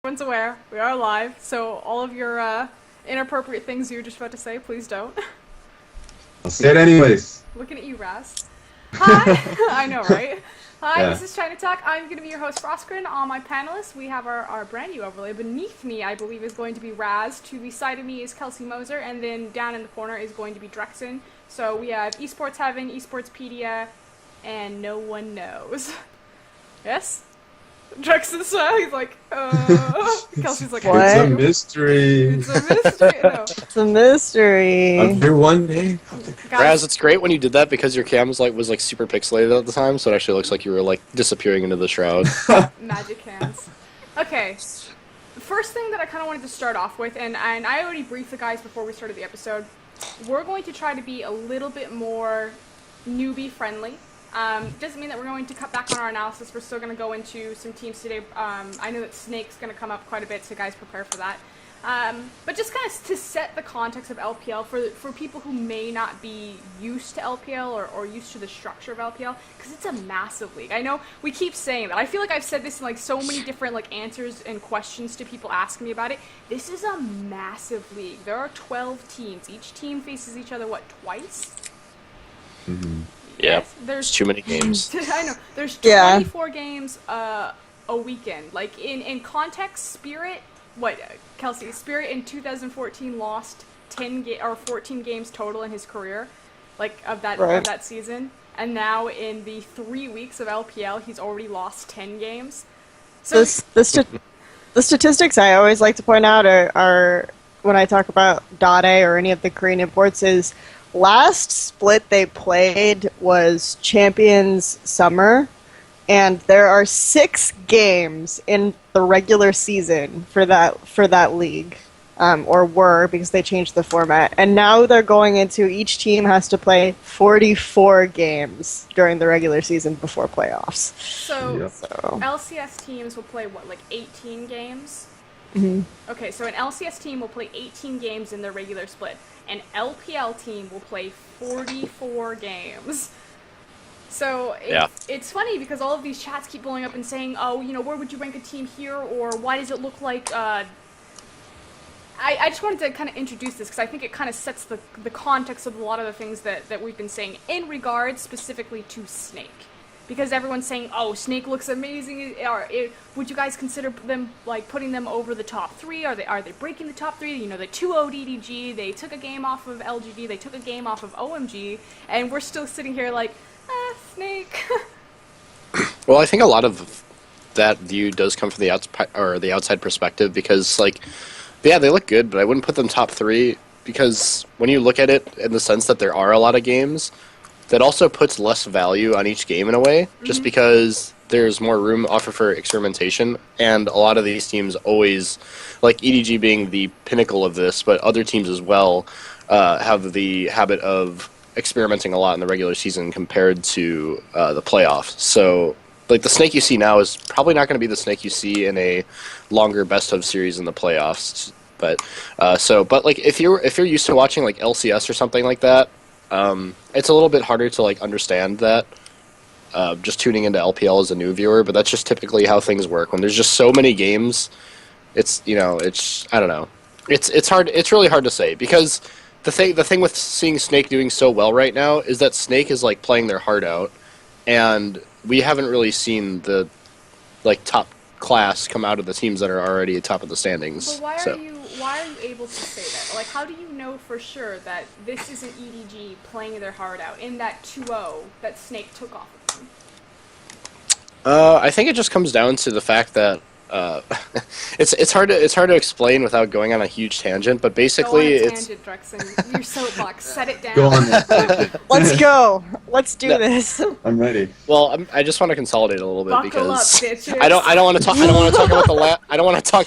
Everyone's aware, we are live, so all of your inappropriate things you were just about to say, please don't. I'll say it anyways. Looking at you, Raz. Hi! I know, right? Hi, Yeah. This is China Talk. I'm going to be your host, Froskurinn. All my panelists, we have our brand new overlay. Beneath me, I believe, is going to be Raz. To the side of me is Kelsey Moser, and then down in the corner is going to be DreXxiN. So we have Esports Heaven, Esportspedia, and no one knows. Yes? DreXxiN's he's like, Kelsey's like, What? It's a mystery. It's a mystery. No. It's a mystery. I'm here one day. Raz, it's great when you did that because your cam was like super pixelated at the time, so it actually looks like you were like disappearing into the shroud. Magic hands. Okay. The first thing that I kind of wanted to start off with, and I already briefed the guys before we started the episode, we're going to try to be a little bit more newbie friendly. Doesn't mean that we're going to cut back on our analysis. We're still going to go into some teams today. I know that Snake's going to come up quite a bit, so guys prepare for that. But just kind of to set the context of LPL for people who may not be used to LPL or used to the structure of LPL, because it's a massive league. I know we keep saying that. I feel like I've said this in like so many different like answers and questions to people asking me about it. This is a massive league. There are 12 teams. Each team faces each other, what, twice? Mm-hmm. Yeah, there's too many games. I know. There's 24 games a weekend. Like, in context, Spirit, Kelsey, Spirit in 2014 lost 14 games total in his career, like, of that season. And now, in the 3 weeks of LPL, he's already lost 10 games. So the statistics I always like to point out are when I talk about Dade or any of the Korean imports is last split they played was Champions Summer, and there are 6 games in the regular season for that league, or were, because they changed the format. And now they're going into each team has to play 44 games during the regular season before playoffs. So LCS teams will play, what, like 18 games? Mm-hmm. Okay, so an LCS team will play 18 games in their regular split. An LPL team will play 44 games. So it's funny because all of these chats keep blowing up and saying, oh, you know, where would you rank a team here, or why does it look like... I just wanted to kind of introduce this because I think it kind of sets the context of a lot of the things that we've been saying in regards specifically to Snake. Because everyone's saying, oh, Snake looks amazing. Would you guys consider them, like, putting them over the top 3? Are they breaking the top 3? You know, they 2-0'd EDG, they took a game off of LGD, they took a game off of OMG, and we're still sitting here like, Snake. Well, I think a lot of that view does come from the outside perspective because, like, yeah, they look good, but I wouldn't put them top 3 because when you look at it in the sense that there are a lot of games, that also puts less value on each game in a way, just because there's more room offered for experimentation, and a lot of these teams always, like EDG being the pinnacle of this, but other teams as well have the habit of experimenting a lot in the regular season compared to the playoffs. So, like, the Snake you see now is probably not going to be the Snake you see in a longer best-of series in the playoffs. But like, if you're used to watching like LCS or something like that, it's a little bit harder to like understand that just tuning into LPL as a new viewer, but that's just typically how things work. When there's just so many games, it's I don't know. It's hard. It's really hard to say because the thing with seeing Snake doing so well right now is that Snake is like playing their heart out, and we haven't really seen the like top class come out of the teams that are already top of the standings. But why are you able to say that? Like, how do you know for sure that this isn't EDG playing their heart out in that 2-0 that Snake took off of them? I think it just comes down to the fact that it's hard to explain without going on a huge tangent, but basically go on a tangent, DreXxiN. Your soapbox, set it down. Go on that tangent. Let's go. Let's do this. I'm ready. Well, I just want to consolidate a little bit Buckle up, because bitches. I don't want to talk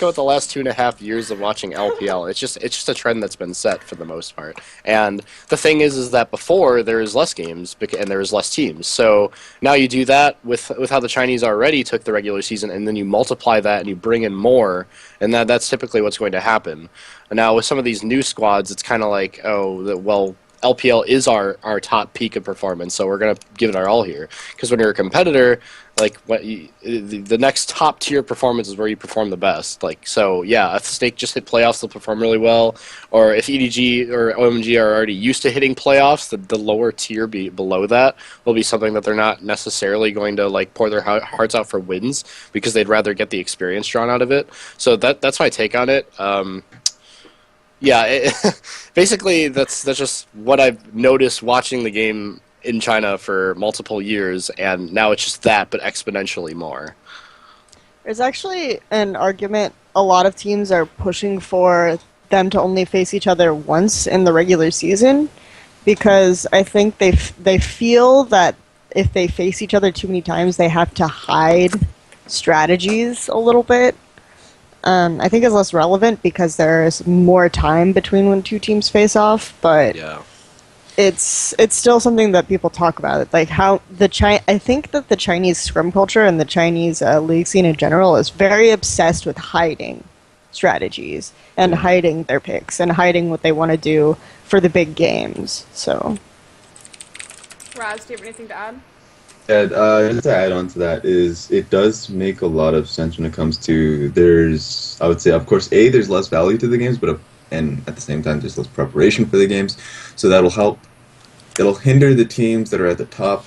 about the last 2.5 years of watching LPL. It's just a trend that's been set for the most part. And the thing is that before there was less games and there was less teams. So now you do that with how the Chinese already took the regular season, and then you multiply that and you bring in more, and that's typically what's going to happen. And now with some of these new squads, it's kind of like, LPL is our top peak of performance, so we're going to give it our all here. Because when you're a competitor, like the next top tier performance is where you perform the best. Like, so yeah, if Snake just hit playoffs, they'll perform really well. Or if EDG or OMG are already used to hitting playoffs, the lower tier below that will be something that they're not necessarily going to like pour their hearts out for wins, because they'd rather get the experience drawn out of it. So that's my take on it. Yeah, basically that's just what I've noticed watching the game in China for multiple years, and now it's just that, but exponentially more. There's actually an argument a lot of teams are pushing for them to only face each other once in the regular season, because I think they feel that if they face each other too many times, they have to hide strategies a little bit. I think it's less relevant because there's more time between when two teams face off, but Yeah. it's still something that people talk about. Like how I think that the Chinese scrum culture and the Chinese league scene in general is very obsessed with hiding strategies and hiding their picks and hiding what they want to do for the big games. So, Raz, do you have anything to add? Yeah, just to add on to that is it does make a lot of sense when it comes to I would say, of course, there's less value to the games, but and at the same time, there's less preparation for the games, so that'll help. It'll hinder the teams that are at the top.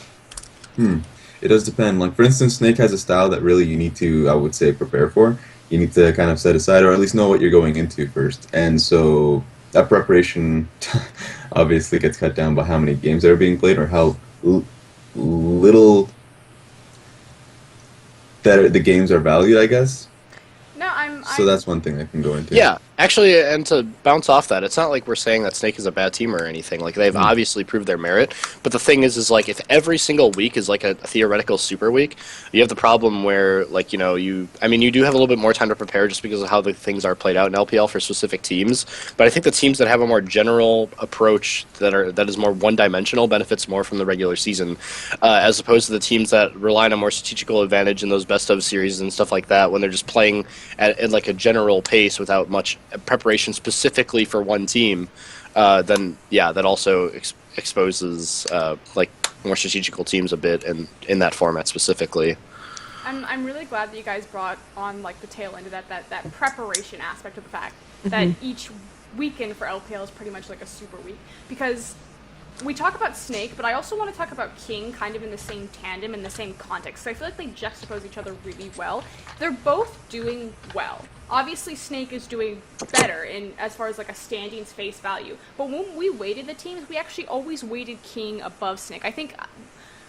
It does depend. Like, for instance, Snake has a style that really you need to, I would say, prepare for. You need to kind of set aside, or at least know what you're going into first. And so that preparation obviously gets cut down by how many games that are being played, or how little that the games are valued, I guess. No, So that's one thing I can go into. Yeah, actually, and to bounce off that, it's not like we're saying that Snake is a bad team or anything. Like, they've obviously proved their merit, but the thing is like, if every single week is like a theoretical super week, you have the problem where, like, you do have a little bit more time to prepare just because of how the things are played out in LPL for specific teams, but I think the teams that have a more general approach that is more one-dimensional benefits more from the regular season, as opposed to the teams that rely on a more strategical advantage in those best-of series and stuff like that, when they're just playing at like a general pace without much preparation specifically for one team. Then that also exposes like more strategical teams a bit in that format specifically. I'm really glad that you guys brought on like the tail end of that preparation aspect of the fact that each weekend for LPL is pretty much like a super week, because we talk about Snake, but I also want to talk about King kind of in the same tandem, in the same context. So I feel like they juxtapose each other really well. They're both doing well. Obviously, Snake is doing better in as far as like a standings face value. But when we weighted the teams, we actually always weighted King above Snake. I think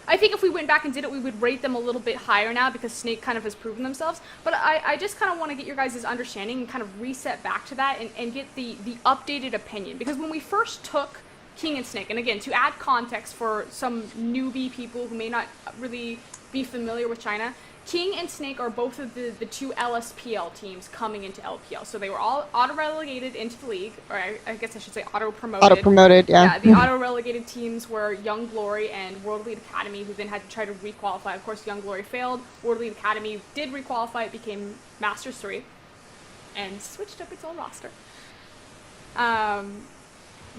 if we went back and did it, we would rate them a little bit higher now because Snake kind of has proven themselves. But I just kind of want to get your guys' understanding and kind of reset back to that and get the updated opinion. Because when we first took King and Snake, and again, to add context for some newbie people who may not really be familiar with China, King and Snake are both of the two LSPL teams coming into LPL. So they were all auto-relegated into the league, or I guess I should say auto-promoted. Auto-promoted, yeah. Yeah, the auto-relegated teams were Young Glory and World Elite Academy, who then had to try to requalify. Of course, Young Glory failed. World Elite Academy did requalify. It became Masters 3 and switched up its own roster.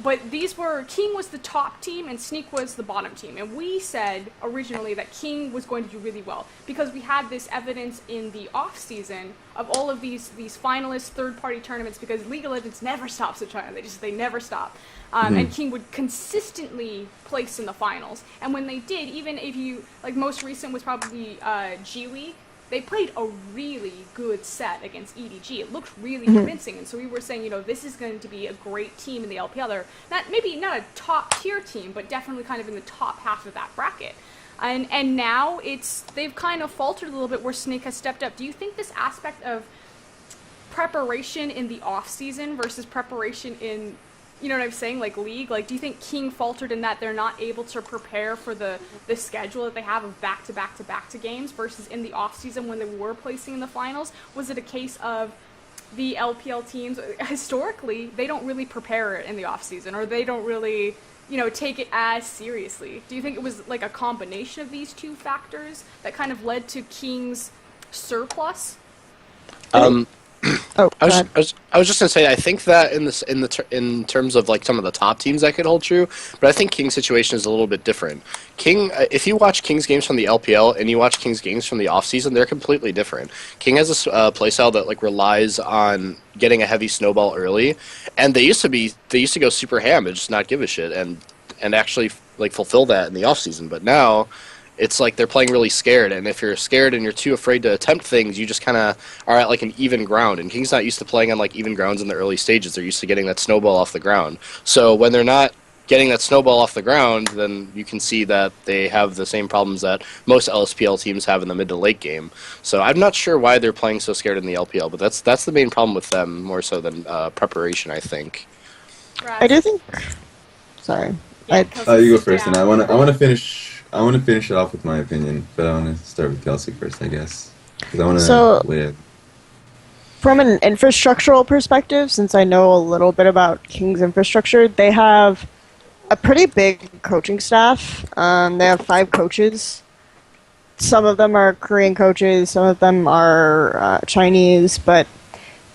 But King was the top team and Snake was the bottom team. And we said originally that King was going to do really well because we had this evidence in the off season of all of these finalist third-party tournaments, because League of Legends never stops in China. They never stop. And King would consistently place in the finals. And when they did, even if you, like, most recent was probably G League, they played a really good set against EDG. It looked really convincing, and so we were saying, this is going to be a great team in the LPL. They're maybe not a top-tier team, but definitely kind of in the top half of that bracket. And now they've kind of faltered a little bit where Snake has stepped up. Do you think this aspect of preparation in the off-season versus preparation in, you know what I'm saying, like League? Like, do you think King faltered in that they're not able to prepare for the schedule that they have of back-to-back-to-back-to games versus in the off-season when they were placing in the finals? Was it a case of the LPL teams, historically, they don't really prepare in the off-season, or they don't really, take it as seriously? Do you think it was like a combination of these two factors that kind of led to King's surplus? Oh, I go was, ahead. I was just gonna say I think that in terms of like some of the top teams that could hold true, but I think King's situation is a little bit different. King, if you watch King's games from the LPL and you watch King's games from the off season, they're completely different. King has this playstyle that like relies on getting a heavy snowball early, and they used to go super ham and just not give a shit and actually like fulfill that in the off season, but now. It's like they're playing really scared, and if you're scared and you're too afraid to attempt things, you just kind of are at like an even ground. And King's not used to playing on like even grounds in the early stages. They're used to getting that snowball off the ground. So when they're not getting that snowball off the ground, then you can see that they have the same problems that most LSPL teams have in the mid to late game. So I'm not sure why they're playing so scared in the LPL, but that's the main problem with them more so than preparation, I think. I do think. Sorry. Yeah, I, Kelsey, You go sit first, and down. I want to finish. I want to finish it off with my opinion, but I want to start with Kelsey first, I guess, because I want to So- wait. From an infrastructural perspective, since I know a little bit about King's infrastructure, they have a pretty big coaching staff. They have 5 coaches. Some of them are Korean coaches, some of them are Chinese, but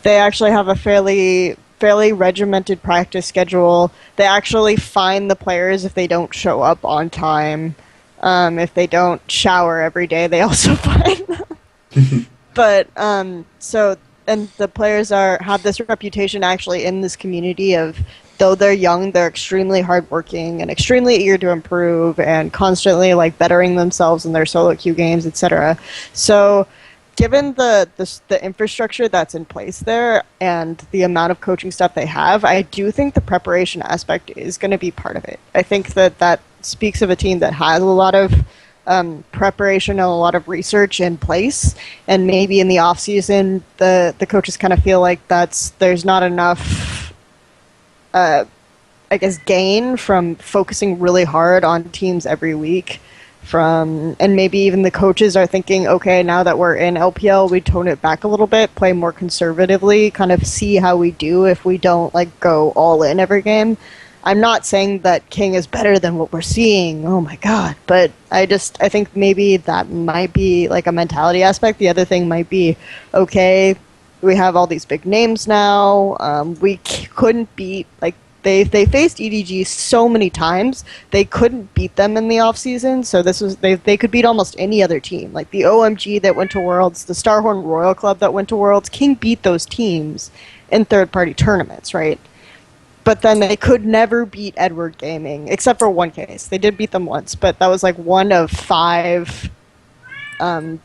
they actually have a fairly regimented practice schedule. They actually fine the players if they don't show up on time. If they don't shower every day, they also fine them. But so and the players have this reputation actually in this community of, though they're young, they're extremely hardworking and extremely eager to improve and constantly like bettering themselves in their solo queue games, etc. So given the infrastructure that's in place there and the amount of coaching stuff they have, I do think the preparation aspect is going to be part of it. I think that speaks of a team that has a lot of preparation and a lot of research in place, and maybe in the off season the coaches kind of feel like there's not enough I guess gain from focusing really hard on teams every week. And maybe even the coaches are thinking, okay, now that we're in LPL, we tone it back a little bit, play more conservatively, kind of see how we do if we don't like go all in every game. I'm not saying that King is better than what we're seeing. Oh my god! But I think maybe that might be like a mentality aspect. The other thing might be, okay, we have all these big names now. We couldn't beat like. They faced EDG so many times, they couldn't beat them in the off season. So they could beat almost any other team, like the OMG that went to Worlds, the Starhorn Royal Club that went to Worlds. King beat those teams in third-party tournaments, right? But then they could never beat Edward Gaming, except for one case. They did beat them once, but that was like one of 5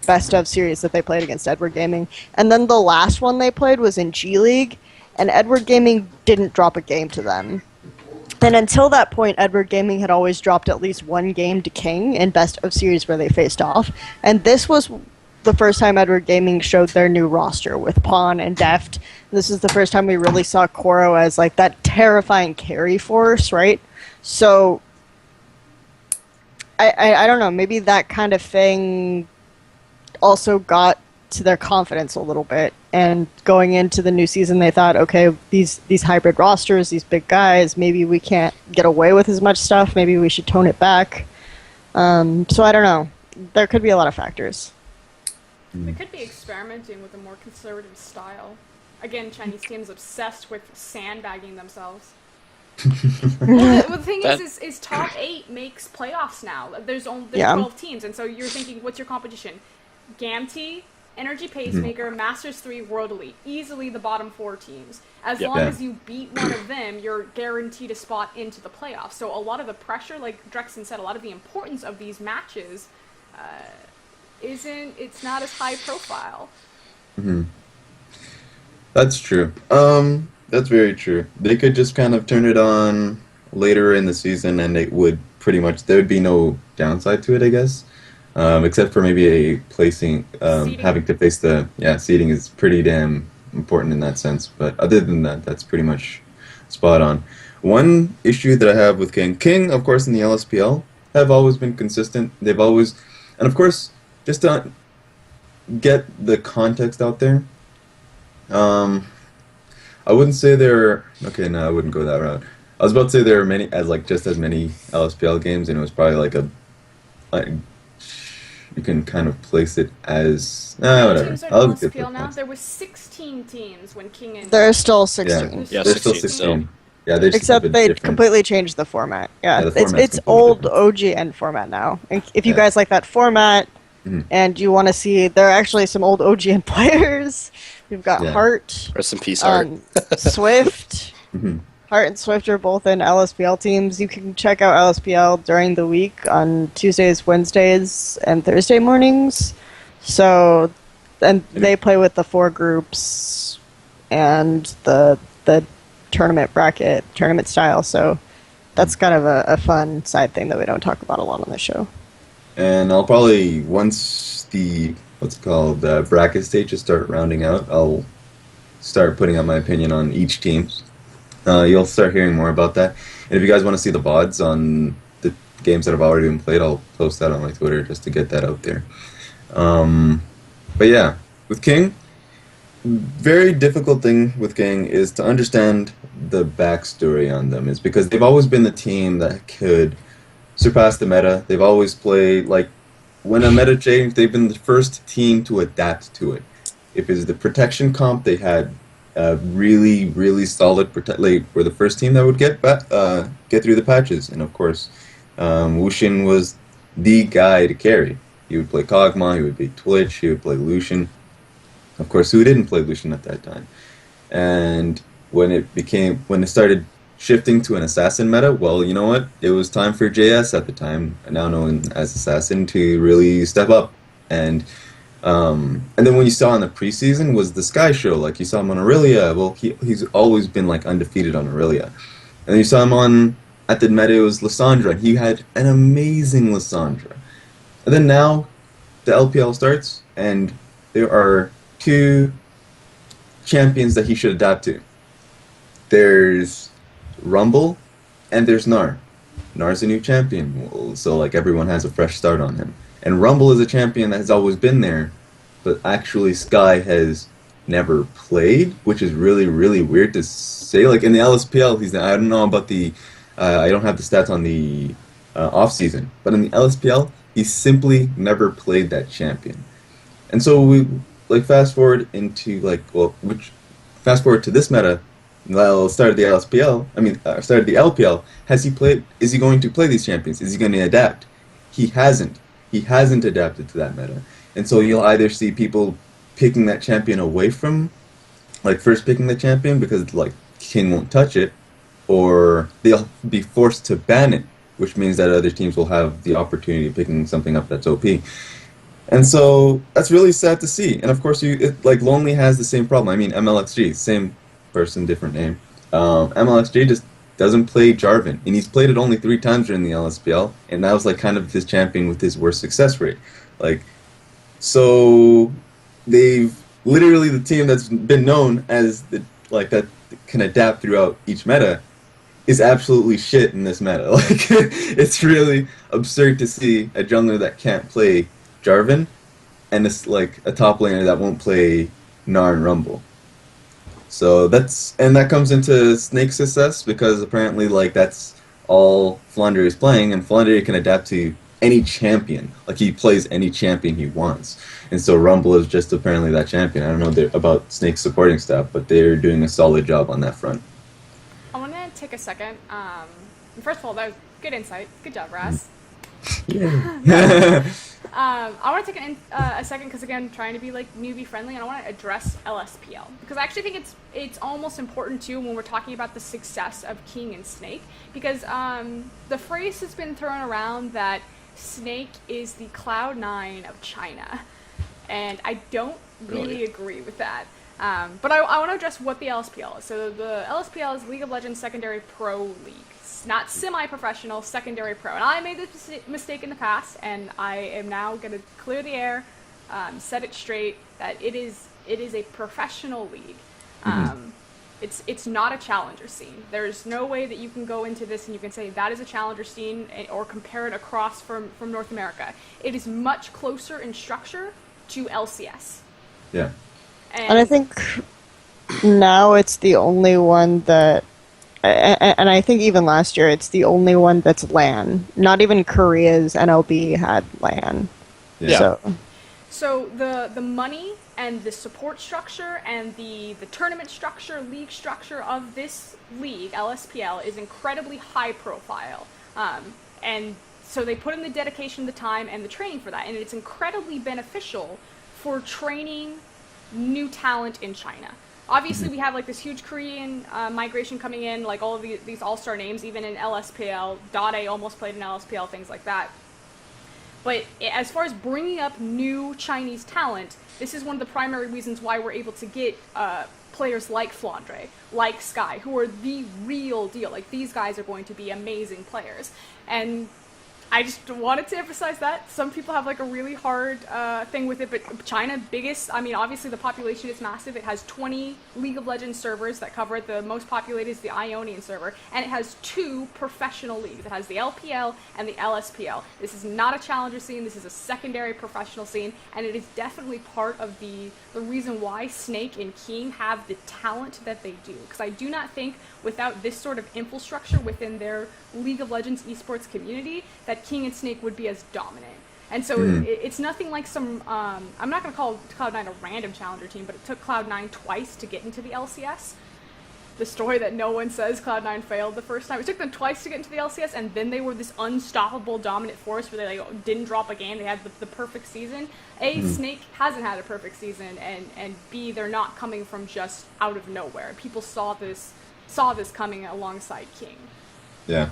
best of series that they played against Edward Gaming. And then the last one they played was in G League, and Edward Gaming didn't drop a game to them. And until that point, Edward Gaming had always dropped at least one game to King in best of series where they faced off. And this was the first time Edward Gaming showed their new roster with Pawn and Deft. This is the first time we really saw Koro as like that terrifying carry force, right? So I don't know, maybe that kind of thing also got to their confidence a little bit. And going into the new season, they thought, okay, these hybrid rosters, these big guys, maybe we can't get away with as much stuff. Maybe we should tone it back. So I don't know. There could be a lot of factors. They could be experimenting with a more conservative style. Again, Chinese teams obsessed with sandbagging themselves. Well, the thing is top 8 makes playoffs now. There's 12 teams, and so you're thinking, what's your competition? GAMT, Energy Pacemaker, Masters 3, World Elite. Easily the bottom 4 teams. As long as you beat one of them, you're guaranteed a spot into the playoffs. So a lot of the pressure, like DreXxiN said, a lot of the importance of these matches it's not as high profile. Mm-hmm. That's true. That's very true. They could just kind of turn it on later in the season, and it would pretty much there would be no downside to it, I guess. Except for maybe a placing, having to face seeding is pretty damn important in that sense. But other than that, that's pretty much spot on. One issue that I have with King, of course, in the LSPL, have always been consistent. They've always, and of course, just to get the context out there, I wouldn't say okay, no, I wouldn't go that route. I was about to say there are just as many LSPL games, and it was probably you can kind of place it as How many whatever. teams are in I'll get LSPL now? past. There was 16 teams when King and There are still Yeah, 16. Yeah, there's still 16 16. Yeah, they just Except have a they different. completely changed the format. Yeah, Yeah, the it's format's completely old different. OGN format now. And if you Yeah. guys like that format Mhm. and you want to see, there are actually some old OGN players. We've got Yeah. Hart, Rest in peace, Art. Swift. Mhm. Hart and Swift are both in LSPL teams. You can check out LSPL during the week on Tuesdays, Wednesdays, and Thursday mornings. So, and they play with the 4 groups and the tournament style. So that's kind of a fun side thing that we don't talk about a lot on the show. And I'll probably, once the, what's it called, bracket stages start rounding out, I'll start putting out my opinion on each team. You'll start hearing more about that. And if you guys want to see the VODs on the games that have already been played, I'll post that on my Twitter just to get that out there. But yeah, with King, very difficult thing with King is to understand the backstory on them, is because they've always been the team that could surpass the meta. They've always played, like, when a meta changed, they've been the first team to adapt to it. If it's the protection comp, they had really, really solid protect. Like, were the first team that would get through the patches, and of course, Wushin was the guy to carry. He would play Kog'Maw, he would play Twitch, he would play Lucian. Of course, who didn't play Lucian at that time? And when it started shifting to an assassin meta, well, you know what? It was time for JS at the time, now known as Assassin, to really step up. And then when you saw in the preseason was the Sky Show, like you saw him on Aurelia. Well, he's always been like undefeated on Aurelia. And then you saw him at the meta, it was Lissandra, and he had an amazing Lissandra. And then now the LPL starts, and there are 2 champions that he should adapt to. There's Rumble, and there's Gnar. Gnar's a new champion, so like everyone has a fresh start on him. And Rumble is a champion that has always been there, but actually Sky has never played, which is really, really weird to say. Like in the LSPL, I don't know about I don't have the stats on the off season, but in the LSPL, he simply never played that champion. And so we fast forward to this meta. Well, started the LSPL. Started the LPL. Has he played? Is he going to play these champions? Is he going to adapt? He hasn't. He hasn't adapted to that meta. And so you'll either see people picking that champion away from, like, first picking the champion because, like, King won't touch it, or they'll be forced to ban it, which means that other teams will have the opportunity of picking something up that's OP. And so that's really sad to see. And of course, Lonely has the same problem. I mean, MLXG, same person, different name. MLXG just doesn't play Jarvan, and he's played it only 3 times during the LSPL, and that was like kind of his champion with his worst success rate. Like, so they've literally, the team that's been known as that can adapt throughout each meta is absolutely shit in this meta. Like, it's really absurd to see a jungler that can't play Jarvan, and it's like a top laner that won't play Gnar and Rumble. So that comes into Snake's success, because apparently, like, that's all Flandre is playing, and Flandre can adapt to any champion. Like, he plays any champion he wants. And so Rumble is just apparently that champion. I don't know about Snake's supporting staff, but they're doing a solid job on that front. I want to take a second. First of all, that was good insight. Good job, Raz. Yeah. I want to take a second because, again, trying to be like newbie friendly, and I want to address LSPL because I actually think it's almost important too when we're talking about the success of King and Snake, because the phrase has been thrown around that Snake is the Cloud9 of China, and I don't really agree with that. But I want to address what the LSPL is. So the LSPL is League of Legends Secondary Pro League. It's not semi-professional, secondary pro. And I made this mistake in the past, and I am now going to clear the air, set it straight, that it is a professional league. It's not a challenger scene. There's no way that you can go into this and you can say that is a challenger scene or compare it across from North America. It is much closer in structure to LCS. Yeah. And I think now it's the only one that, and I think even last year it's the only one that's LAN. Not even Korea's NLB had LAN. Yeah. So the money and the support structure and the tournament structure, league structure of this league, LSPL, is incredibly high profile. And so they put in the dedication, the time, and the training for that. And it's incredibly beneficial for training new talent in China. Obviously, we have like this huge Korean migration coming in, like all of these all-star names, even in LSPL. Dade almost played in LSPL, things like that. But as far as bringing up new Chinese talent, this is one of the primary reasons why we're able to get players like Flandre, like Sky, who are the real deal. Like, these guys are going to be amazing players. And I just wanted to emphasize that. Some people have like a really hard thing with it, but China, biggest, I mean, obviously the population is massive. It has 20 League of Legends servers that cover it. The most populated is the Ionian server, and it has 2 professional leagues. It has the LPL and the LSPL. This is not a challenger scene. This is a secondary professional scene, and it is definitely part of the reason why Snake and King have the talent that they do. Because I do not think without this sort of infrastructure within their League of Legends esports community that King and Snake would be as dominant. And so it's nothing like some, I'm not going to call Cloud9 a random challenger team, but it took Cloud9 twice to get into the LCS. The story that no one says, Cloud9 failed the first time. It took them twice to get into the LCS, and then they were this unstoppable dominant force where they like didn't drop a game. They had the perfect season. Snake hasn't had a perfect season, and B, they're not coming from just out of nowhere. People saw this coming alongside King. Yeah.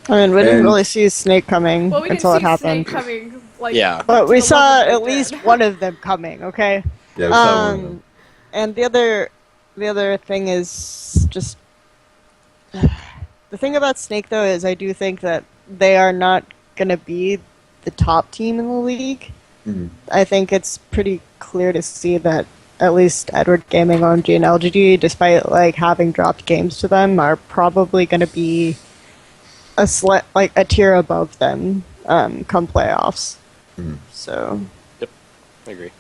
I mean, we didn't really see Snake coming Well, we until didn't it see happened. Snake coming, like, Yeah. But we until saw it at wasn't least dead. one of them coming. Okay. Yeah, we saw one of them. And the other thing is just the thing about Snake though is I do think that they are not gonna be the top team in the league. Mhm. I think it's pretty clear to see that at least Edward Gaming, OMG, and LGD, despite like having dropped games to them, are probably gonna be a tier above them come playoffs. Mhm. So Yep. I agree.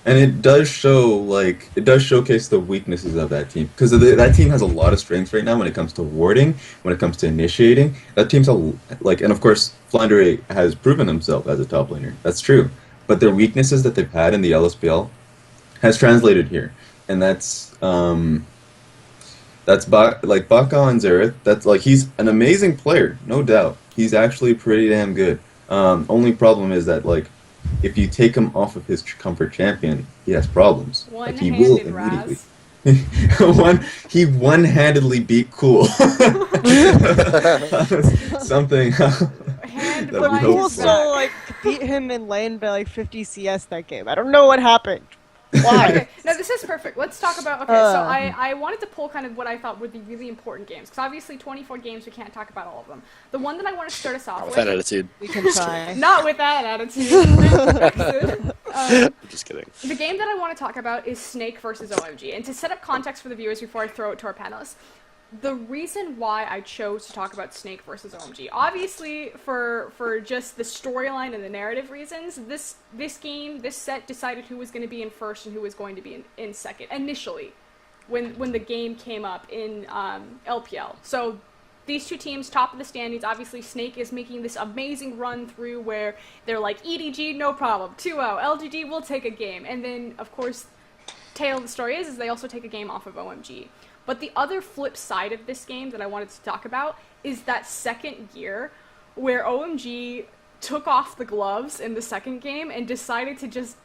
And it does showcase the weaknesses of that team, because that team has a lot of strengths right now when it comes to warding, when it comes to initiating. That team's and of course Flandre has proven himself as a top laner. That's true, but their weaknesses that they've had in the LSPL has translated here, and that's Baka on Xerath. That's like, he's an amazing player, no doubt. He's actually pretty damn good. Only problem is that like, if you take him off of his comfort champion, he has problems. Like, he will immediately. He one-handedly beat Cool. Something. Hand That But we behind hope Cool his so. still back. like beat him in lane by like 50 CS that game. I don't know what happened. Why? Okay, no, this is perfect. Let's talk about, so I wanted to pull kind of what I thought would be really important games, because obviously 24 games, we can't talk about all of them. The one that I want to start us off With with, that attitude. We can try. not with that attitude. Just kidding. The game that I want to talk about is Snake versus OMG, and to set up context for the viewers before I throw it to our panelists, the reason why I chose to talk about Snake versus OMG, obviously for just the storyline and the narrative reasons, this set decided who was going to be in first and who was going to be in second initially, when the game came up in LPL. So these two teams, top of the standings. Obviously, Snake is making this amazing run through where they're like, EDG, no problem, 2-0, LGD, we'll take a game. And then, of course, tale of the story is they also take a game off of OMG. But the other flip side of this game that I wanted to talk about is that second gear where OMG took off the gloves in the second game and decided to just...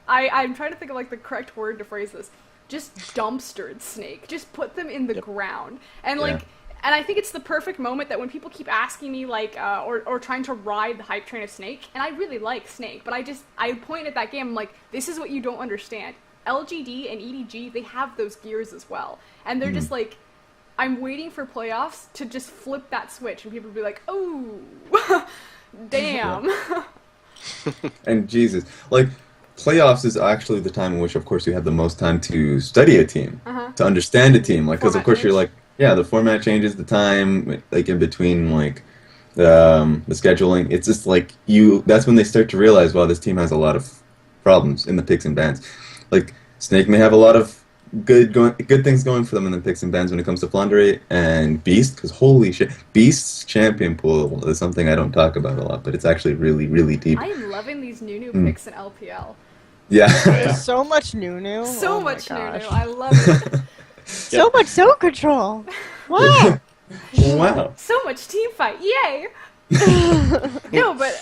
I'm trying to think of like the correct word to phrase this. Just dumpstered Snake. Just put them in the ground. And like... Yeah. And I think it's the perfect moment that when people keep asking me, like, or trying to ride the hype train of Snake, and I really like Snake, but I point at that game, I'm like, this is what you don't understand. LGD and EDG, they have those gears as well. And they're just like, I'm waiting for playoffs to just flip that switch, and people will be like, oh, damn. And Jesus, like, playoffs is actually the time in which, of course, you have the most time to study a team, to understand a team. Like, because of Format course you're change. like, yeah, the format changes, the time, like in between, like the scheduling. It's just like that's when they start to realize, wow, this team has a lot of problems in the picks and bans. Like, Snake may have a lot of good things going for them in the picks and bans when it comes to Flandre and Beast, because holy shit, Beast's champion pool is something I don't talk about a lot, but it's actually really, really deep. I am loving these new Mm. picks in LPL. Yeah. There's so much new. So Oh my much gosh. new. I love it. So much zone control. Wow. Wow. So much team fight. Yay! No, but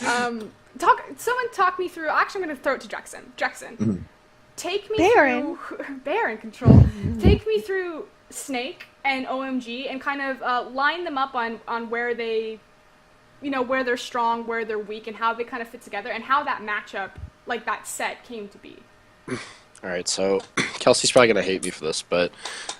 someone talk me through. Actually, I'm going to throw it to DreXxiN. DreXxiN. Mhm. Take me Baron. through Baron control. Take me through Snake and OMG and kind of line them up on where they, where they're strong, where they're weak, and how they kind of fit together, and how that matchup, like that set, came to be. All right, so Kelsey's probably going to hate me for this, but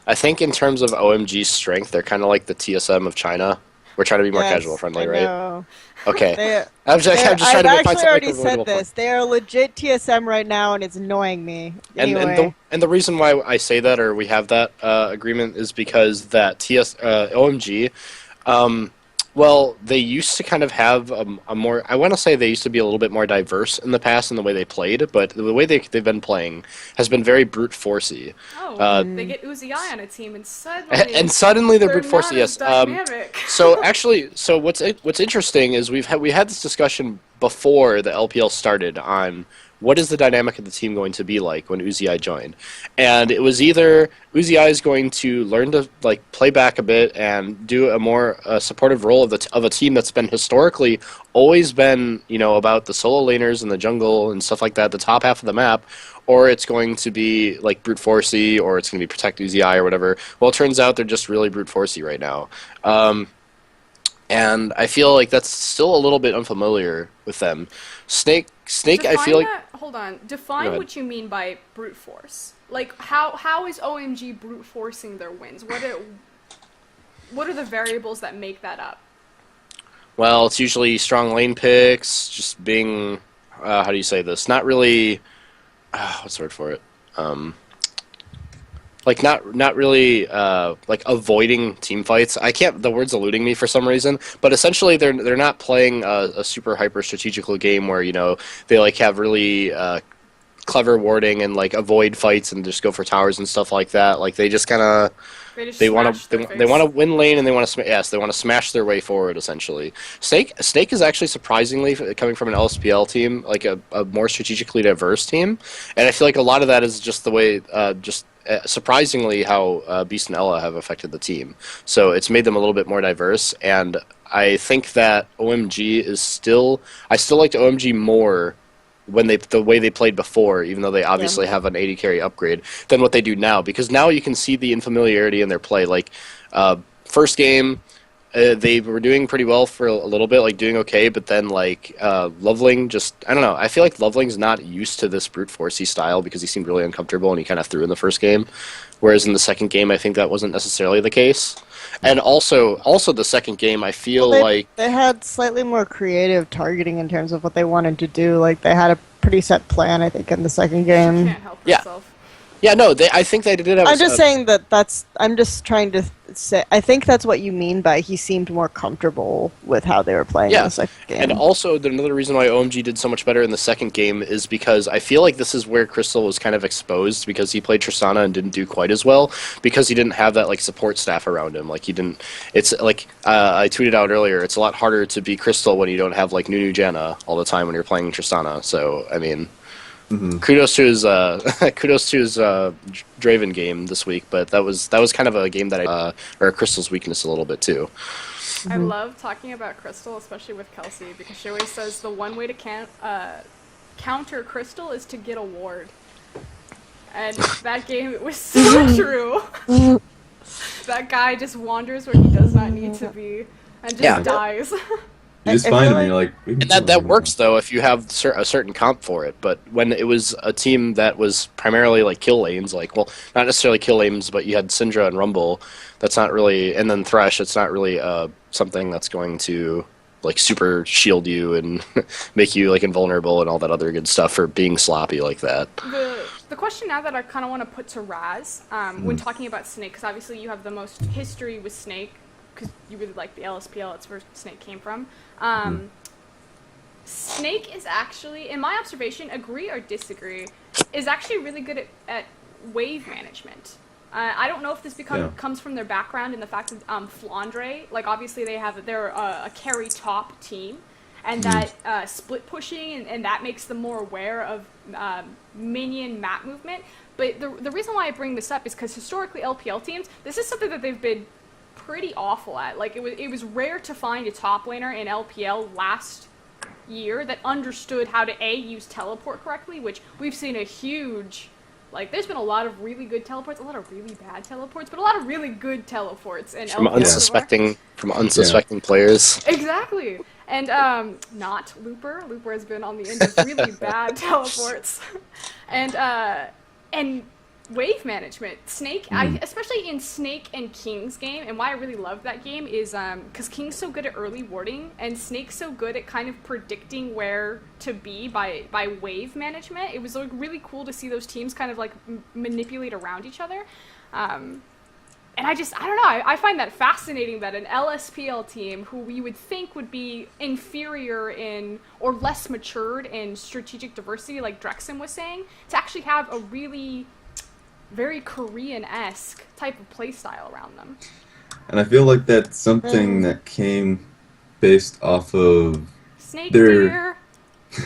I think in terms of OMG's strength, they're kind of like the TSM of China. We're trying to be more Yes, casual friendly, I right? know. Okay. I'm just trying I've to find actually some already relatable said point. this. They are legit TSM right now, and it's annoying me. And, Anyway. and the reason why I say that, or we have that agreement, is because that OMG, well, they used to kind of have a more, I want to say they used to be a little bit more diverse in the past in the way they played, but the way they've been playing has been very brute forcey. Oh, they get Uzi Eye on a team, and suddenly They're they're brute forcey, not yes. as dynamic. So actually, what's interesting is we had this discussion before the LPL started on what is the dynamic of the team going to be like when Uzi Eye joined, and it was either Uzi Eye is going to learn to play back a bit and do a more supportive role of a team that's been historically always been about the solo laners and the jungle and stuff like that, the top half of the map, or it's going to be like brute forcey, or it's going to be protect Uzi Eye or whatever. Well, it turns out they're just really brute forcey right now. And I feel like that's still a little bit unfamiliar with them. Snake, Define I feel like... hold on. Go Define ahead. what you mean by brute force. Like, how is OMG brute forcing their wins? What are the variables that make that up? Well, it's usually strong lane picks, just being... how do you say this? Not really... what's the word for it? Not really avoiding team fights. I can't. The word's eluding me for some reason. But essentially, they're not playing a super hyper strategical game where they have really clever warding and avoid fights and just go for towers and stuff like that. They just kind of they want to win lane and they want to smash their way forward essentially. Snake is actually surprisingly coming from an LSPL team, a more strategically diverse team, and I feel like a lot of that is just the way surprisingly how Beast and Ella have affected the team. So it's made them a little bit more diverse, and I think that OMG is still... I still liked OMG more when the way they played before, even though they obviously have an 80 carry upgrade, than what they do now. Because now you can see the unfamiliarity in their play. First game, they were doing pretty well for a little bit, doing okay, but then Loveling just... I don't know, I feel like Loveling's not used to this brute forcey style because he seemed really uncomfortable and he kind of threw in the first game. Whereas in the second game, I think that wasn't necessarily the case. And also the second game, I feel they had slightly more creative targeting in terms of what they wanted to do. They had a pretty set plan, I think, in the second game. Can't help herself. Yeah, no, I think they did have... I'm just saying that's... I'm just trying to say... I think that's what you mean by he seemed more comfortable with how they were playing in the second game. And also, another reason why OMG did so much better in the second game is because I feel like this is where Crystal was kind of exposed, because he played Tristana and didn't do quite as well, because he didn't have that support staff around him. He didn't... It's I tweeted out earlier, it's a lot harder to be Crystal when you don't have Nunu Janna all the time when you're playing Tristana. So, I mean... Mm-hmm. Kudos to his Draven game this week, but that was kind of a game that or Crystal's weakness a little bit too. I love talking about Crystal, especially with Kelsey, because she always says the one way to counter Crystal is to get a ward. And that game, it was so true. That guy just wanders where he does not need to be and just dies. You just find him and you're like... And that works, though, if you have a certain comp for it. But when it was a team that was primarily kill lanes, not necessarily kill lanes, but you had Syndra and Rumble, that's not really... And then Thresh, it's not really something that's going to super shield you and make you invulnerable and all that other good stuff for being sloppy like that. The question now that I kind of want to put to Raz, when talking about Snake, because obviously you have the most history with Snake, because you really like the LSPL, it's where Snake came from. Snake is actually, in my observation, agree or disagree, is actually really good at wave management. I don't know if this comes from their background in the fact that Flandre, like obviously they're a carry top team, and that split pushing and that makes them more aware of minion map movement. But the reason why I bring this up is because historically LPL teams, this is something that they've been pretty awful at. Like it was rare to find a top laner in LPL last year that understood how to use teleport correctly, which we've seen a huge. Like, there's been a lot of really good teleports, a lot of really bad teleports, but a lot of really good teleports. And from unsuspecting players. Exactly. And not Looper. Looper has been on the end of really bad teleports. And wave management. Snake, especially in Snake and King's game, and why I really love that game is because King's so good at early warding, and Snake's so good at kind of predicting where to be by wave management. It was like really cool to see those teams kind of like manipulate around each other. And I don't know, I find that fascinating that an LSPL team who we would think would be inferior in or less matured in strategic diversity, like DreXxiN was saying, to actually have a really very Korean-esque type of playstyle around them. And I feel like that's something that came based off of Snake Deer.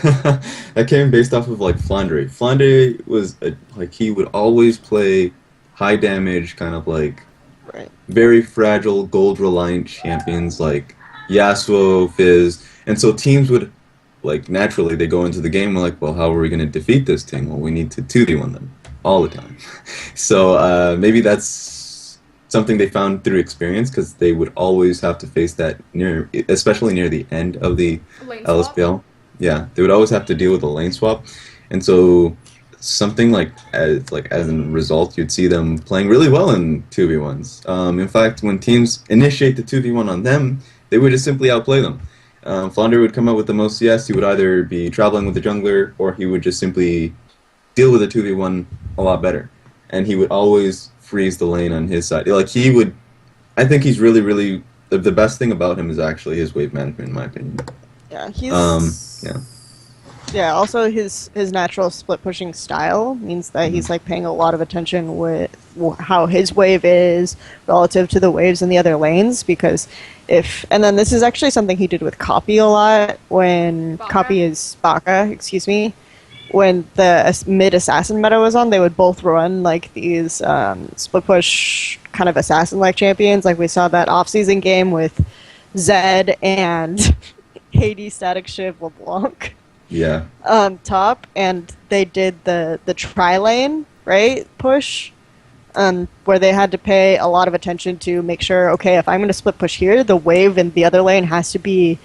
That came based off of like Flandre. Flandre was like he would always play high damage, kind of like very fragile gold reliant champions like Yasuo, Fizz, and so teams would like naturally they go into the game and like, well, how are we going to defeat this team? Well, we need to 2v1 them all the time. So maybe that's something they found through experience because they would always have to face that especially near the end of the LSPL. Yeah, they would always have to deal with a lane swap, and so something like as a result, you'd see them playing really well in 2v1s. In fact, when teams initiate the 2v1 on them, they would just simply outplay them. Flounder would come out with the most CS. He would either be traveling with the jungler, or he would just simply deal with a 2v1 a lot better. And he would always freeze the lane on his side. Like he would, I think he's really, really, the best thing about him is actually his wave management, in my opinion. Yeah, he's... Yeah, also his natural split pushing style means that he's like paying a lot of attention with how his wave is relative to the waves in the other lanes, because and then this is actually something he did with Copy a lot when when the mid assassin meta was on, they would both run like these split push kind of assassin like champions. Like we saw that off-season game with Zed and Hades Static Shiv LeBlanc. Yeah. Top, and they did the tri-lane, right, push, where they had to pay a lot of attention to make sure, okay, if I'm going to split push here, the wave in the other lane has to be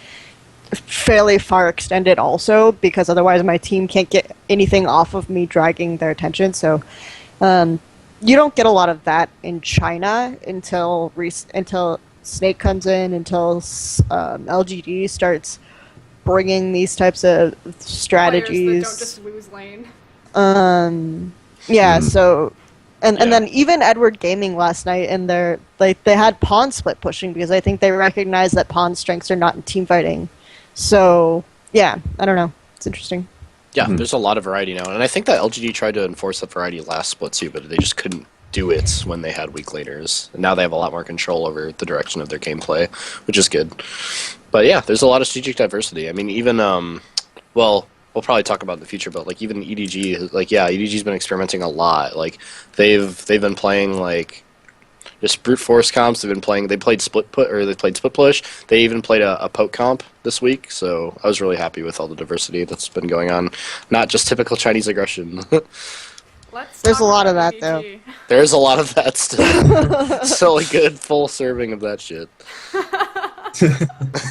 fairly far extended also, because otherwise my team can't get anything off of me dragging their attention. So you don't get a lot of that in China until Snake comes in, until LGD starts bringing these types of strategies. Players that don't just lose lane. So and then even Edward Gaming last night in their they had pawn split pushing because I think they recognize that pawn strengths are not in team fighting. So yeah, I don't know. It's interesting. Yeah, there's a lot of variety now, and I think that LGD tried to enforce that variety last split too, but they just couldn't do it when they had weak laners. And now they have a lot more control over the direction of their gameplay, which is good. But yeah, there's a lot of strategic diversity. I mean, even we'll probably talk about in the future, but like even EDG, like EDG's been experimenting a lot. Like they've been playing like just brute force comps. They played split push. They even played a poke comp this week. So I was really happy with all the diversity that's been going on. Not just typical Chinese aggression. There's a lot of that though. There's a lot of that still. Still a good full serving of that shit.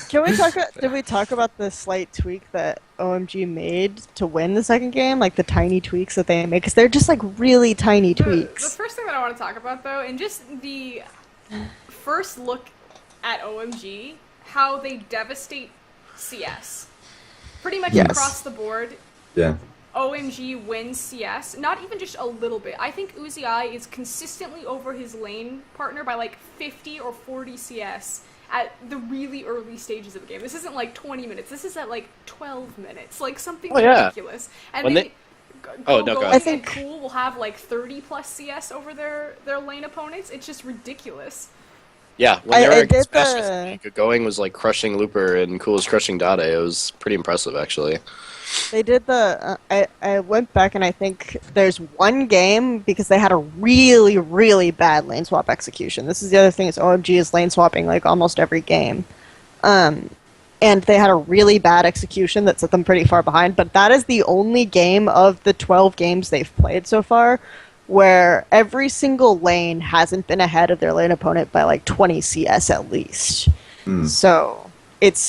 Did we talk about the slight tweak that OMG made to win the second game? Like the tiny tweaks that they make? Because they're just like really tiny tweaks. The first thing that I want to talk about though, and just the first look at OMG, how they devastate CS. Pretty much across the board. Yeah. OMG wins CS, not even just a little bit. I think Uzi is consistently over his lane partner by like 50 or 40 CS at the really early stages of the game. This isn't like 20 minutes. This is at like 12 minutes. Like something ridiculous. And Oh, no, go ahead. I I think think- Cool will have like 30 plus CS over their lane opponents. It's just ridiculous. Yeah, when they I were did Smash going was like crushing Looper and Cool was crushing Dade. It was pretty impressive, actually. They did the. I went back and I think there's one game because they had a really, really bad lane swap execution. This is the other thing is OMG is lane swapping like almost every game. And they had a really bad execution that set them pretty far behind. But that is the only game of the 12 games they've played so far where every single lane hasn't been ahead of their lane opponent by like 20 CS at least. So it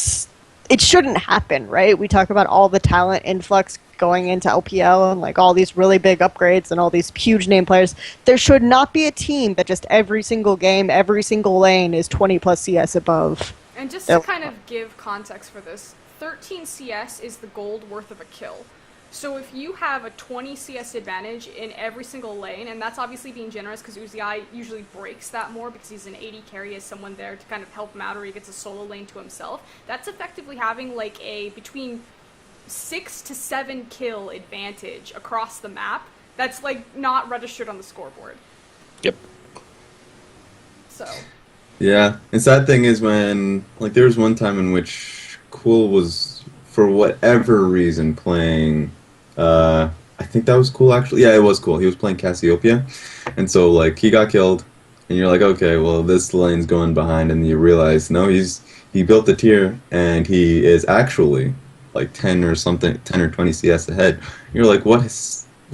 shouldn't happen, right? We talk about all the talent influx going into LPL and like all these really big upgrades and all these huge name players. There should not be a team that just every single game, every single lane is 20 plus CS above. And just to kind of give context for this, 13 CS is the gold worth of a kill. So if you have a 20 CS advantage in every single lane, and that's obviously being generous because Uzi usually breaks that more because he's an 80 carry as someone there to kind of help him out, or he gets a solo lane to himself, that's effectively having like a between 6 to 7 kill advantage across the map that's like not registered on the scoreboard. Yep. So Yeah, and sad thing is when, like, there was one time in which Cool was, for whatever reason, playing, I think that was Cool, actually. Yeah, it was Cool. He was playing Cassiopeia, and so, like, he got killed, and you're like, okay, well, this lane's going behind, and you realize, no, he built the tier, and he is actually, like, 10 or 20 CS ahead. You're like, what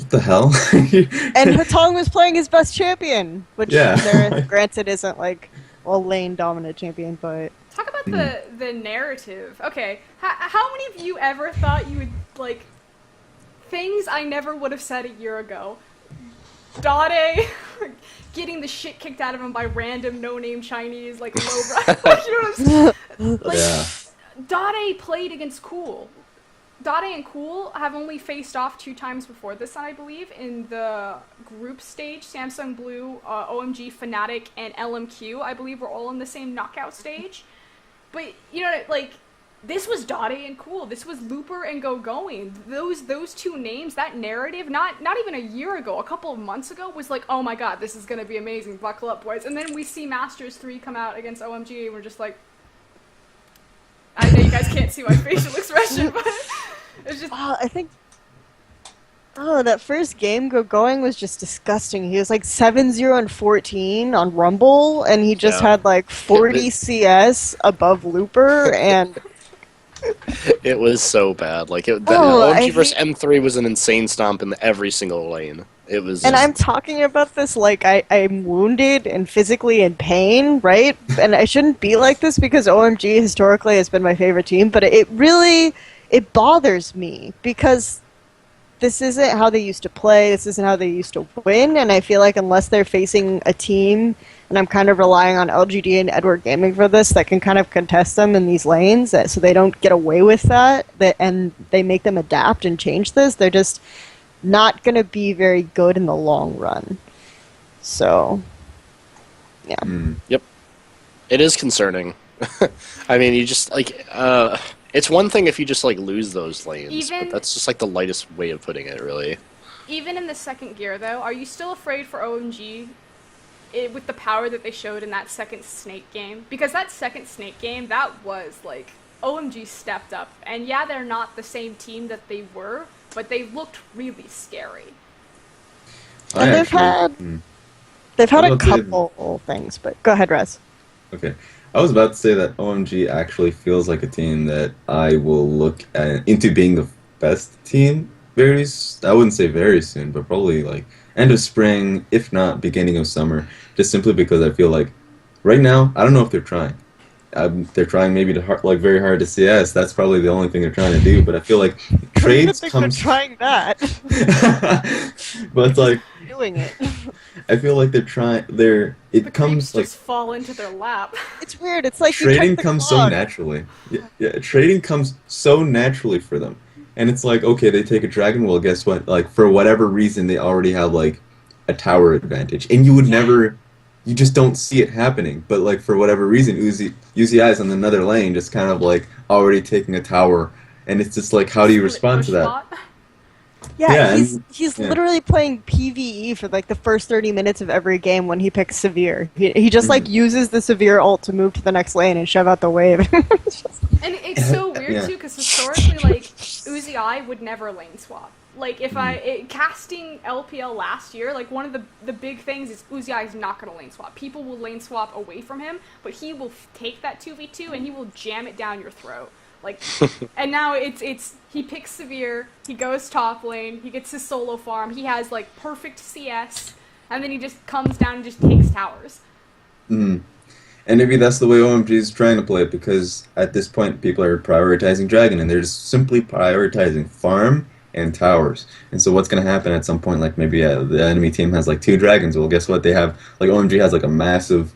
the hell? And Hatong was playing his best champion, which Yeah. granted isn't like a lane dominant champion, but talk about the narrative. Okay, how many of you ever thought you would, like, things I never would have said a year ago? Dade getting the shit kicked out of him by random no-name Chinese, like, low you know what I'm saying? Like, Yeah. Dade played against Cool. Dade and Cool have only faced off 2 times before this, I believe, in the group stage. Samsung Blue, OMG, Fnatic, and LMQ, I believe, were all in the same knockout stage. But, you know, like, this was Dade and Cool. This was Looper and Going. Those 2 names, that narrative, not even a year ago, a couple of months ago, was like, oh my god, this is gonna be amazing, buckle up, boys. And then we see Masters 3 come out against OMG, and we're just like, I know you guys can't see my facial expression, but it's just... I think that first game going was just disgusting. He was like 7-0 and 14 on Rumble, and he just had like 40 CS above Looper, and It was so bad. Like, I OMG versus hate- M3 was an insane stomp in every single lane. It was and just- I'm talking about this like I'm wounded and physically in pain, right? And I shouldn't be like this because OMG historically has been my favorite team, but it bothers me because this isn't how they used to play, this isn't how they used to win, and I feel like unless they're facing a team, and I'm kind of relying on LGD and Edward Gaming for this, that can kind of contest them in these lanes, so they don't get away with that, and they make them adapt and change this, they're just not going to be very good in the long run. So, yeah. Yep. It is concerning. I mean, you just, like, it's one thing if you just, like, lose those lanes, but that's just, like, the lightest way of putting it, really. Even in the second gear, though, are you still afraid for OMG with the power that they showed in that second Snake game? Because that second Snake game, that was, like, OMG stepped up. And yeah, they're not the same team that they were, but they looked really scary. And they've had a Well, couple things, but go ahead, Rez. Okay. I was about to say that OMG actually feels like a team that I will look into being the best team I wouldn't say very soon, but probably like end of spring, if not beginning of summer, just simply because I feel like right now, I don't know if they're trying. They're trying maybe very hard to CS. That's probably the only thing they're trying to do, but I feel like trades comes... They're trying that. But it's like... doing it. I feel like they're trying... The It comes creeps like... just fall into their lap. It's weird. It's like Trading comes so naturally. Yeah, trading comes so naturally for them. And it's like, okay, they take a dragon, well, guess what? Like, for whatever reason, they already have, like, a tower advantage. And you would never... You just don't see it happening. But, like, for whatever reason, Uzi is on another lane, just kind of, like, already taking a tower. And it's just like, how do you respond to that? Yeah, and- he's yeah. literally playing PvE for like the first 30 minutes of every game when he picks Severe. He just like uses the Severe ult to move to the next lane and shove out the wave. It's just- And it's so weird Yeah. too, because historically, like, Uzi I would never lane swap. Like, if casting LPL last year, like, one of the big things is Uzi I is not going to lane swap. People will lane swap away from him, but he will take that 2v2 and he will jam it down your throat. Like, and now it's he picks Severe, he goes top lane, he gets his solo farm, he has, like, perfect CS, and then he just comes down and just takes towers. And maybe that's the way OMG is trying to play it, because at this point people are prioritizing Dragon, and they're just simply prioritizing farm and towers. And so what's going to happen at some point, like maybe the enemy team has like 2 dragons, well guess what, they have, like OMG has like a massive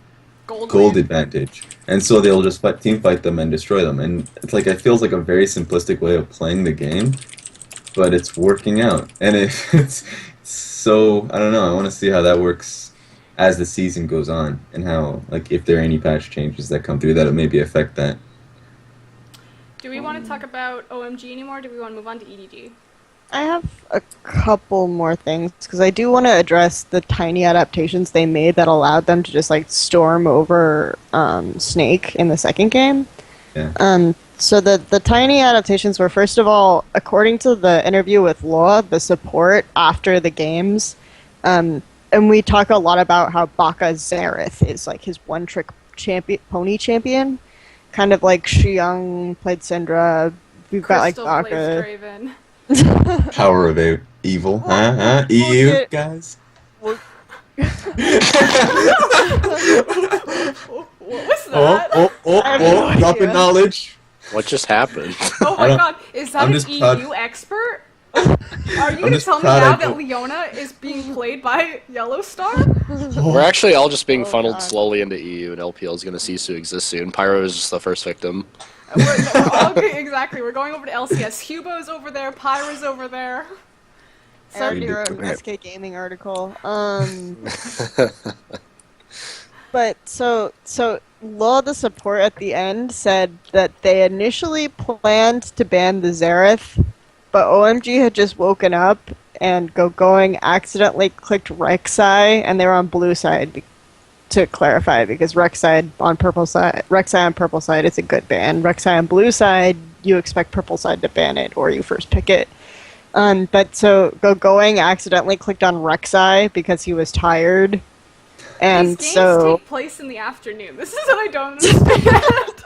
gold lane. advantage, and so they'll just team fight them and destroy them. And it's like, it feels like a very simplistic way of playing the game, but it's working out. And it's so, I don't know, I want to see how that works as the season goes on, and how, like, if there are any patch changes that come through that maybe affect that. Do we want to talk about OMG anymore, or do we want to move on to EDG? I have a couple more things because I do want to address the tiny adaptations they made that allowed them to just like storm over Snake in the second game. Yeah. So the tiny adaptations were, first of all, according to the interview with Law, the support after the games, and we talk a lot about how Baka Xerath is like his one-trick pony champion, kind of like Xiang played Syndra. We've got like Crystal plays Baka. Draven. Power of evil, Well, EU yeah. guys. What was that? I have no Dropping idea. knowledge. What just happened? Oh I my don't- god, is that I'm an just EU proud- expert? Are you I'm gonna just tell me proud now I that don't- Leona is being played by Yellowstar? We're actually all just being Oh, funneled God. slowly into EU, and LPL is going to cease to exist soon. Pyro is just the first victim. We're all exactly. We're going over to LCS. Hubo's over there. Pyra's over there. I already So- wrote an SK Gaming article. But so Law, the support at the end, said that they initially planned to ban the Xerath, but OMG had just woken up and going accidentally clicked Rek'Sai, and they were on blue side. To clarify, because Rek'Sai on purple side is a good ban. Rek'Sai on blue side, you expect purple side to ban it, or you first pick it. But so going accidentally clicked on Rek'Sai because he was tired, and These games so take place in the afternoon. This is what I don't understand.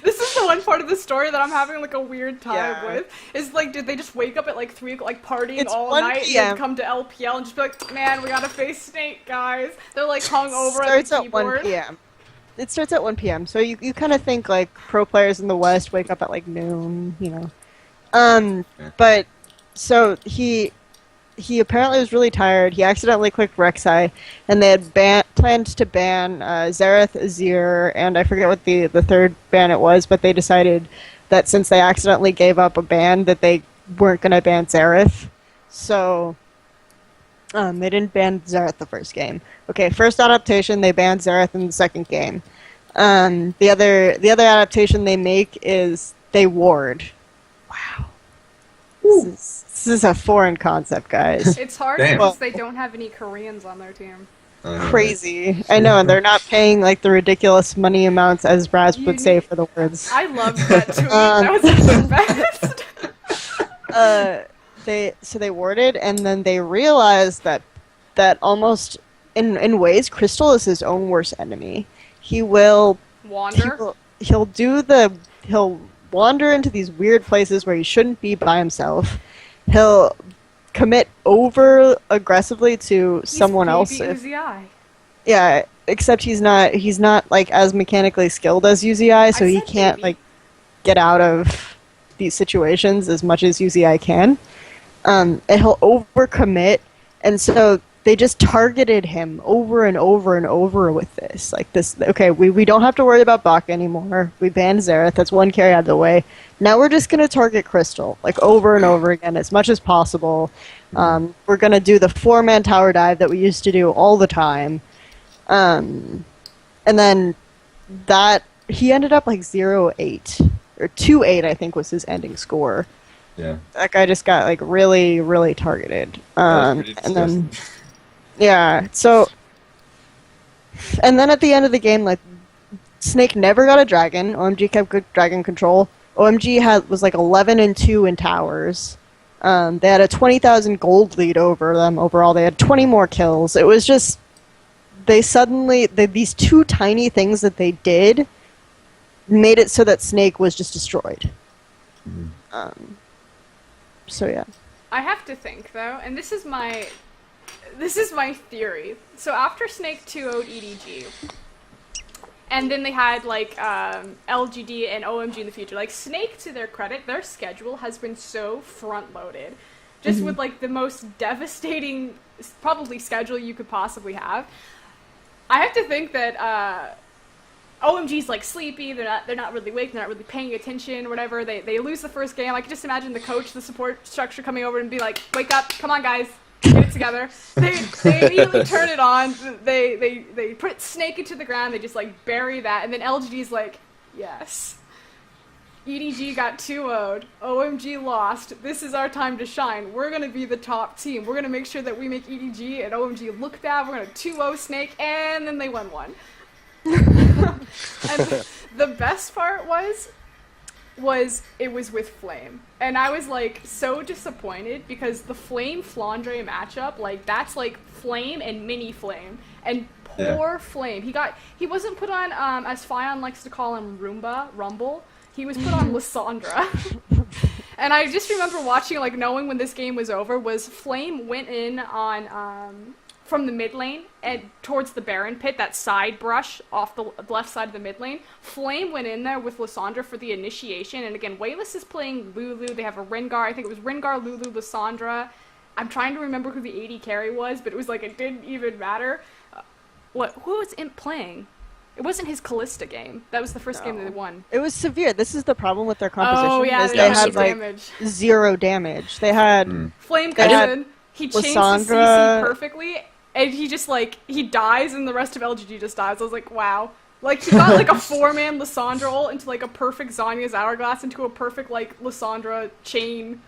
This is the one part of the story that I'm having like a weird time Yeah. with. Is like, did they just wake up at like 3 o'clock, like partying It's all 1 night, and PM. then come to LPL and just be like, man, we gotta face Snake, guys. They're like hung over starts at the at 1 keyboard. p.m. It starts at 1 p.m. So you kind of think like pro players in the West wake up at like noon, you know. But so he apparently was really tired. He accidentally clicked Rek'Sai, and they had planned to ban Xerath, Azir, and I forget what the third ban it was, but they decided that since they accidentally gave up a ban, that they weren't going to ban Xerath. So they didn't ban Xerath the first game. Okay, first adaptation, they banned Xerath in the second game. The other adaptation they make is they ward. Wow. This is a foreign concept, guys. It's hard Damn. because they don't have any Koreans on their team. Crazy. I know, and they're not paying like the ridiculous money amounts as Raz would say for the words. I loved that tweet. That was the best. They warded, and then they realized that almost in ways Crystal is his own worst enemy. He'll Wander. he'll wander into these weird places where he shouldn't be by himself. He'll commit over aggressively to someone else. He's baby Uzi I. Yeah, except he's not like as mechanically skilled as UZI, so I he said can't baby. like get out of these situations as much as UZI can. And he'll overcommit, and so they just targeted him over and over and over with this. Like this, okay, we don't have to worry about Baka anymore. We banned Xerath, that's one carry out of the way. Now we're just gonna target Crystal, like over and over again as much as possible. We're gonna do the 4-man tower dive that we used to do all the time. And then that he ended up like 0-8 or 2-8, I think was his ending score. Yeah. That guy just got like really, really targeted. That was pretty And then disgusting. yeah, so and then at the end of the game, like Snake never got a dragon. OMG kept good dragon control. OMG was like 11-2 in towers. They had a 20,000 gold lead over them overall. They had 20 more kills. It was just these two tiny things that they did made it so that Snake was just destroyed. So yeah. I have to think though, and this is my theory. So after Snake 2-0'd EDG, and then they had like LGD and OMG in the future. Like Snake, to their credit, their schedule has been so front loaded, just with like the most devastating probably schedule you could possibly have. I have to think that OMG's like sleepy. They're not really awake. They're not really paying attention. Whatever. They lose the first game. I can just imagine the coach, the support structure coming over and be like, "Wake up! Come on, guys." Get it together. They immediately turn it on. They put Snake into the ground. They just like bury that, and then LGD's like, yes. EDG got 2-0'd. OMG lost. This is our time to shine. We're gonna be the top team. We're gonna make sure that we make EDG and OMG look bad. We're gonna 2-0 Snake, and then they won one. And the best part was it was with Flame. And I was like so disappointed because the Flame Flandre matchup, like that's like Flame and mini Flame. And poor Flame. He wasn't put on as Fion likes to call him Rumble. He was put on Lysandra. And I just remember watching, like knowing when this game was over, was Flame went in on from the mid lane and towards the Baron pit, that side brush off the left side of the mid lane. Flame went in there with Lysandra for the initiation, and again, Wayless is playing Lulu. They have a Rengar. I think it was Rengar, Lulu, Lysandra. I'm trying to remember who the AD carry was, but it was like it didn't even matter. Who was Imp playing? It wasn't his Callista game. That was the first game that they won. It was severe. This is the problem with their composition. Oh yeah, they had severe like damage. 0 damage. They had Flame goes in. He changed the Lysandra. CC perfectly, and he just like he dies, and the rest of LGG just dies. I was like, wow. Like he got like a 4-man Lysandra ult into like a perfect Zanya's Hourglass into a perfect like Lysandra chain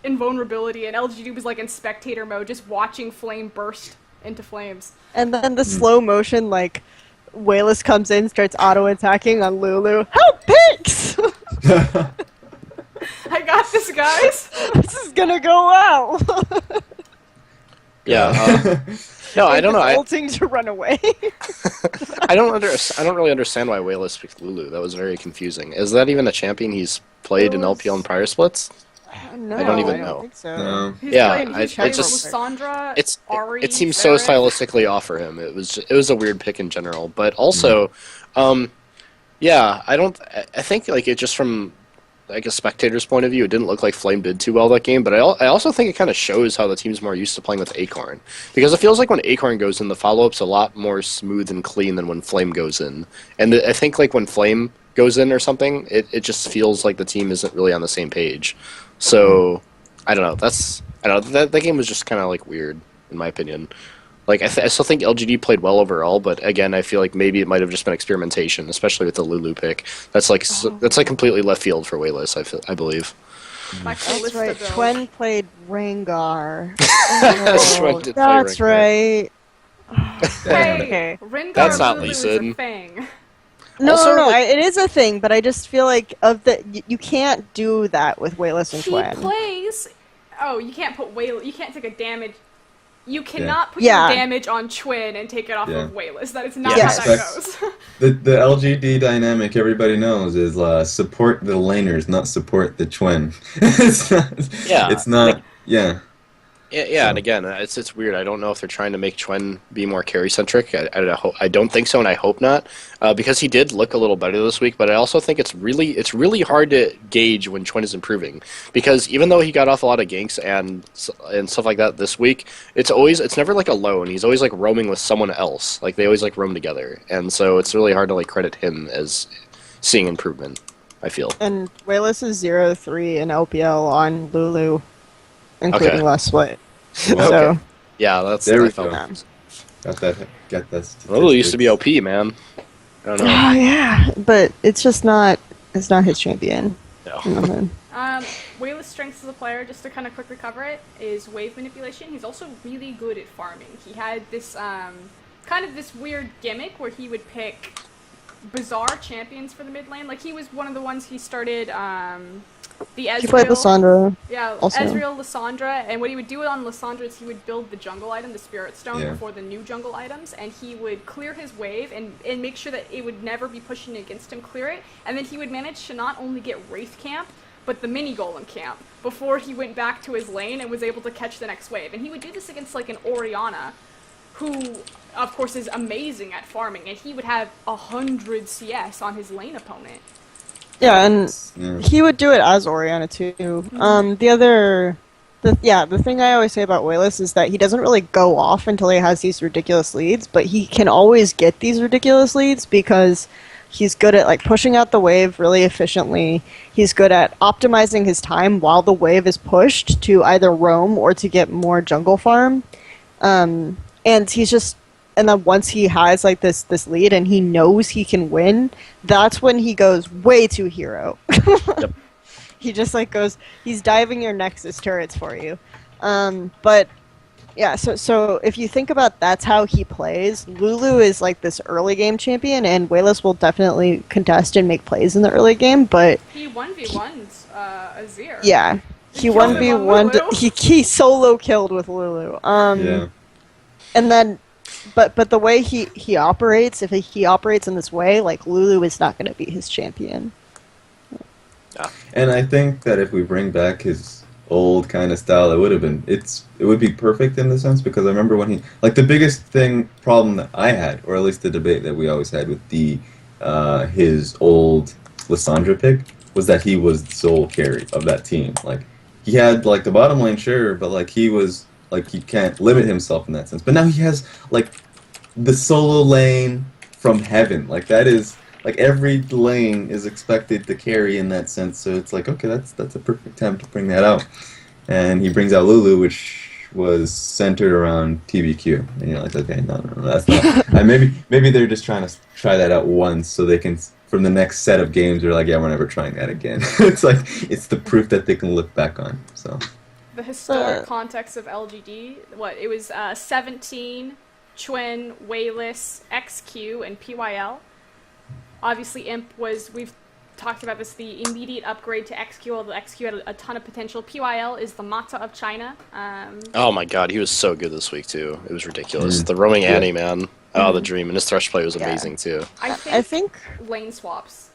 invulnerability, and LGD was like in spectator mode, just watching Flame burst into flames. And then the slow motion, like, Wayless comes in, starts auto-attacking on Lulu. Help, Pix! I got this, guys! This is gonna go well! Yeah. No, I don't know. Ulting to run away. I don't really understand why Wayless picked Lulu. That was very confusing. Is that even a champion he's played in LPL and prior splits? No, I don't even know. think so. No. He's playing just- Lysandra, Ahri, It seems so Varus. stylistically off for him. It was a weird pick in general, but also, yeah, I think like it just from like a spectator's point of view, it didn't look like Flame did too well that game. But I also think it kind of shows how the team's more used to playing with Acorn, because it feels like when Acorn goes in, the follow-up's a lot more smooth and clean than when Flame goes in. And I think like when Flame goes in or something, it just feels like the team isn't really on the same page. So I don't know. That game was just kind of like weird in my opinion. Like I still think LGD played well overall, but again, I feel like maybe it might have just been experimentation, especially with the Lulu pick. That's like completely left field for Wayless. I believe. My That's Callista right. build. Twen played Rengar. Twen did play That's Rengar. right. Hey, Okay. Rengar That's not Lulu is Lee a thing. No, Also, like- it is a thing, but I just feel like you can't do that with Wayless and He Twen. plays. Oh, you can't put You can't take a damage. You cannot put Yeah. your damage on Twin and take it off Yeah. of Wayless. That is not Yes. how that goes. The LGD dynamic everybody knows is support the laners, not support the twin. It's not. Yeah. Yeah, and again, it's weird. I don't know if they're trying to make Chuen be more carry centric. I don't think so, and I hope not, because he did look a little better this week. But I also think it's really hard to gauge when Chuen is improving, because even though he got off a lot of ganks and stuff like that this week, it's never like alone. He's always like roaming with someone else. Like they always like roam together, and so it's really hard to like credit him as seeing improvement. I feel. And Wayless is 0-3 in LPL on Lulu, including Okay. last split. Well, So, Yeah, that's. There we I felt- go. Got that. Lulu used to be OP, man. I don't know. oh yeah, but it's just not. It's not his champion. No. Mhm. Wayless strengths as a player, just to kind of quickly cover it, is wave manipulation. He's also really good at farming. He had this kind of this weird gimmick where he would pick bizarre champions for the mid lane. Like, he was one of the ones he started the Ezreal. He played Lissandra. Yeah, also. Ezreal, Lissandra, and what he would do on Lissandra is he would build the jungle item, the Spirit Stone, Yeah. before the new jungle items, and he would clear his wave and make sure that it would never be pushing against him, clear it, and then he would manage to not only get Wraith Camp, but the mini golem camp before he went back to his lane and was able to catch the next wave. And he would do this against like an Orianna, who of course is amazing at farming, and he would have 100 CS on his lane opponent. Yeah, and Yeah. he would do it as Orianna too. The thing I always say about Wayless is that he doesn't really go off until he has these ridiculous leads, but he can always get these ridiculous leads because he's good at like pushing out the wave really efficiently. He's good at optimizing his time while the wave is pushed to either roam or to get more jungle farm. And then once he has like this lead and he knows he can win, that's when he goes way too hero. Yep. He just like he's diving your Nexus turrets for you. But yeah, so if you think about that's how he plays, Lulu is like this early game champion, and Wayless will definitely contest and make plays in the early game, but He 1v1's Azir. yeah, he killed him on 1v1 Lulu. he solo killed with Lulu. Yeah. And then but the way he operates, if he operates in this way, like Lulu is not going to be his champion. And I think that if we bring back his old kind of style, it would be perfect in the sense, because I remember when the biggest problem that I had, or at least the debate that we always had with his old Lissandra pick, was that he was the sole carry of that team. Like, he had like the bottom lane, sure, but like he can't limit himself in that sense. But now he has like the solo lane from heaven. Like, that is like every lane is expected to carry in that sense. So it's like, okay, that's a perfect time to bring that out. And he brings out Lulu, which was centered around TBQ. And you're like, okay, no, that's not. Maybe they're just trying to try that out once so they can, from the next set of games, they're like, yeah, we're never trying that again. It's like, it's the proof that they can look back on. So The historic context of LGD, it was 17, Chwin, Wayless, XQ, and PYL. Obviously, Imp we've talked about this, the immediate upgrade to XQ, although XQ had a ton of potential. PYL is the Mata of China. Oh my god, he was so good this week too. It was ridiculous. The roaming Annie, man. Oh, the dream. And his thrush play was amazing too. I think lane swaps.